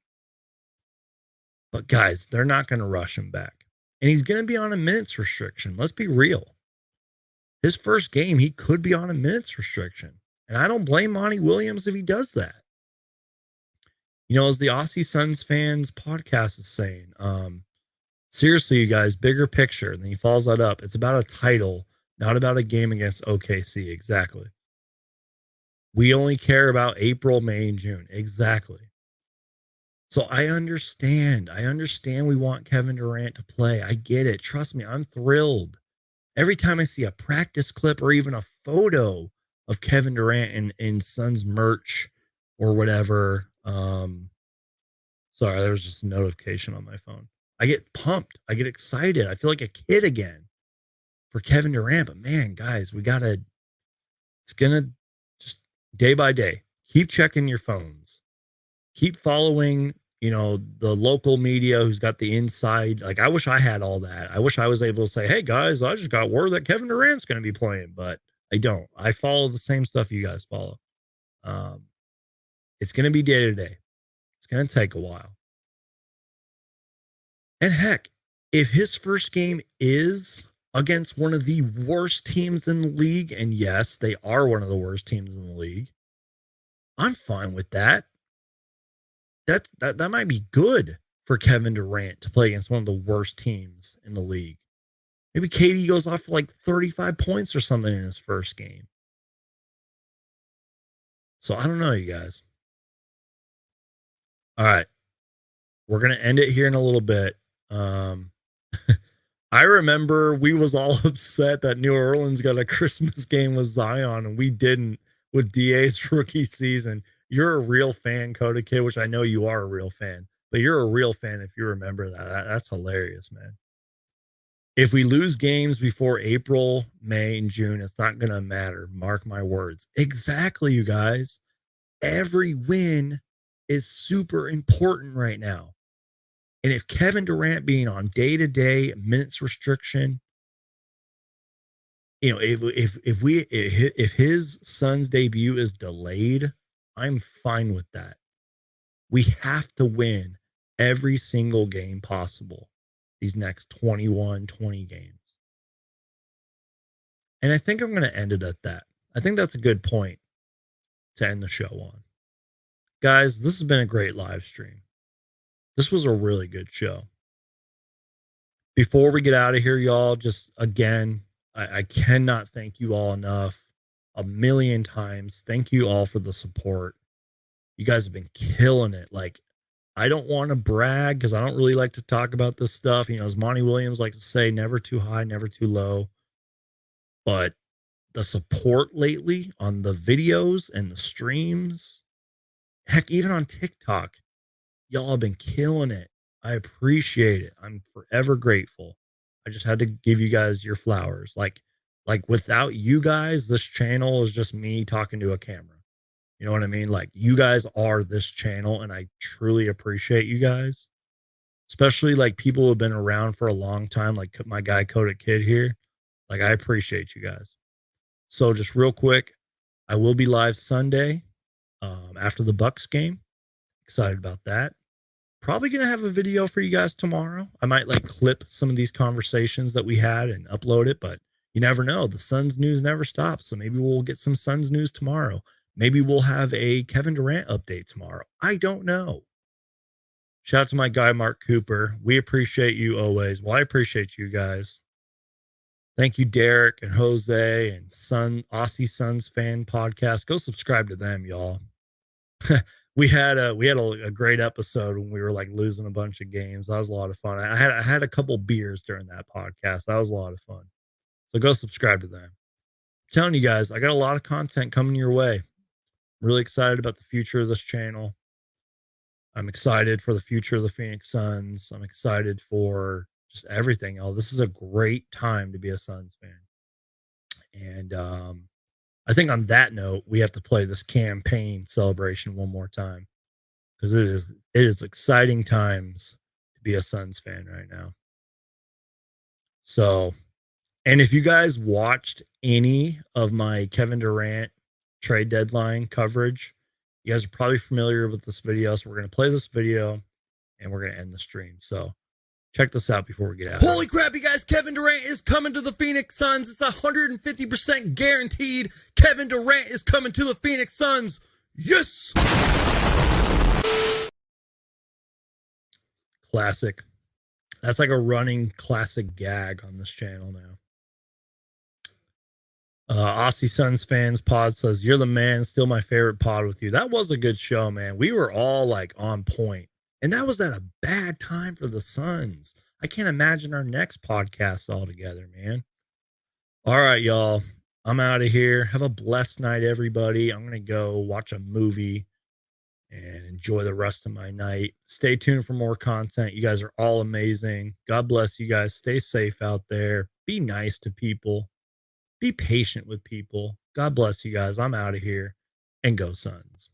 [SPEAKER 1] But guys, they're not going to rush him back. And he's going to be on a minutes restriction. Let's be real. His first game, he could be on a minutes restriction. And I don't blame Monty Williams if he does that. As the Aussie Suns fans podcast is saying, seriously, you guys, bigger picture. And then he follows that up. It's about a title, not about a game against OKC. Exactly. We only care about April, May, and June. Exactly. So I understand. We want Kevin Durant to play. I get it. Trust me, I'm thrilled. Every time I see a practice clip or even a photo of Kevin Durant in Suns merch or whatever. Sorry, there was just a notification on my phone. I get pumped. I get excited. I feel like a kid again for Kevin Durant. But man, guys, it's going to just day by day, keep checking your phones. Keep following, the local media who's got the inside. Like, I wish I had all that. I wish I was able to say, hey, guys, I just got word that Kevin Durant's going to be playing. But I don't. I follow the same stuff you guys follow. It's going to be day to day. It's going to take a while. And heck, if his first game is against one of the worst teams in the league, and yes, they are one of the worst teams in the league, I'm fine with that. That might be good for Kevin Durant to play against one of the worst teams in the league. Maybe KD goes off for like 35 points or something in his first game. So I don't know, you guys. All right. We're going to end it here in a little bit. I remember we was all upset that New Orleans got a Christmas game with Zion and we didn't with DA's rookie season. You're a real fan, Coda Kid, which I know you are a real fan, but you're a real fan if you remember that. That's hilarious, man. If we lose games before April, May, and June, it's not going to matter. Mark my words. Exactly, you guys. Every win is super important right now. And if Kevin Durant being on day-to-day minutes restriction, if his Suns debut is delayed, I'm fine with that. We have to win every single game possible these next 21, 20 games. And I think I'm going to end it at that. I think that's a good point to end the show on. Guys, this has been a great live stream. This was a really good show. Before we get out of here, y'all, just again, I cannot thank you all enough. A million times. Thank you all for the support. You guys have been killing it. Like, I don't want to brag because I don't really like to talk about this stuff. As Monty Williams likes to say, never too high, never too low. But the support lately on the videos and the streams, heck, even on TikTok, y'all have been killing it. I appreciate it. I'm forever grateful. I just had to give you guys your flowers. Like without you guys, this channel is just me talking to a camera. You know what I mean? Like, you guys are this channel, and I truly appreciate you guys. Especially like people who have been around for a long time, like my guy Kodak Kid here. Like, I appreciate you guys. So just real quick, I will be live Sunday after the Bucks game. Excited about that. Probably going to have a video for you guys tomorrow. I might like clip some of these conversations that we had and upload it, but you never know. The Suns news never stops. So maybe we'll get some Suns news tomorrow. Maybe we'll have a Kevin Durant update tomorrow. I don't know. Shout out to my guy, Mark Cooper. We appreciate you always. Well, I appreciate you guys. Thank you, Derek and Jose and Aussie Suns fan podcast. Go subscribe to them, y'all. we had a great episode when we were like losing a bunch of games. That was a lot of fun. I had a couple beers during that podcast. That was a lot of fun. So go subscribe to them. I'm telling you guys, I got a lot of content coming your way. I'm really excited about the future of this channel. I'm excited for the future of the Phoenix Suns. I'm excited for just everything. This is a great time to be a Suns fan. And I think on that note, we have to play this campaign celebration one more time, because it is exciting times to be a Suns fan right now. So, and if you guys watched any of my Kevin Durant trade deadline coverage, you guys are probably familiar with this video. So we're going to play this video and we're going to end the stream. So check this out before we get out. Holy crap, you guys. Kevin Durant is coming to the Phoenix Suns. It's 150% guaranteed. Kevin Durant is coming to the Phoenix Suns. Yes! Classic. That's like a running classic gag on this channel now. Aussie Suns fans pod says, you're the man. Still my favorite pod with you. That was a good show, man. We were all like on point. And that was at a bad time for the Suns. I can't imagine our next podcast all together, man. All right, y'all. I'm out of here. Have a blessed night, everybody. I'm going to go watch a movie and enjoy the rest of my night. Stay tuned for more content. You guys are all amazing. God bless you guys. Stay safe out there. Be nice to people. Be patient with people. God bless you guys. I'm out of here. And go Suns.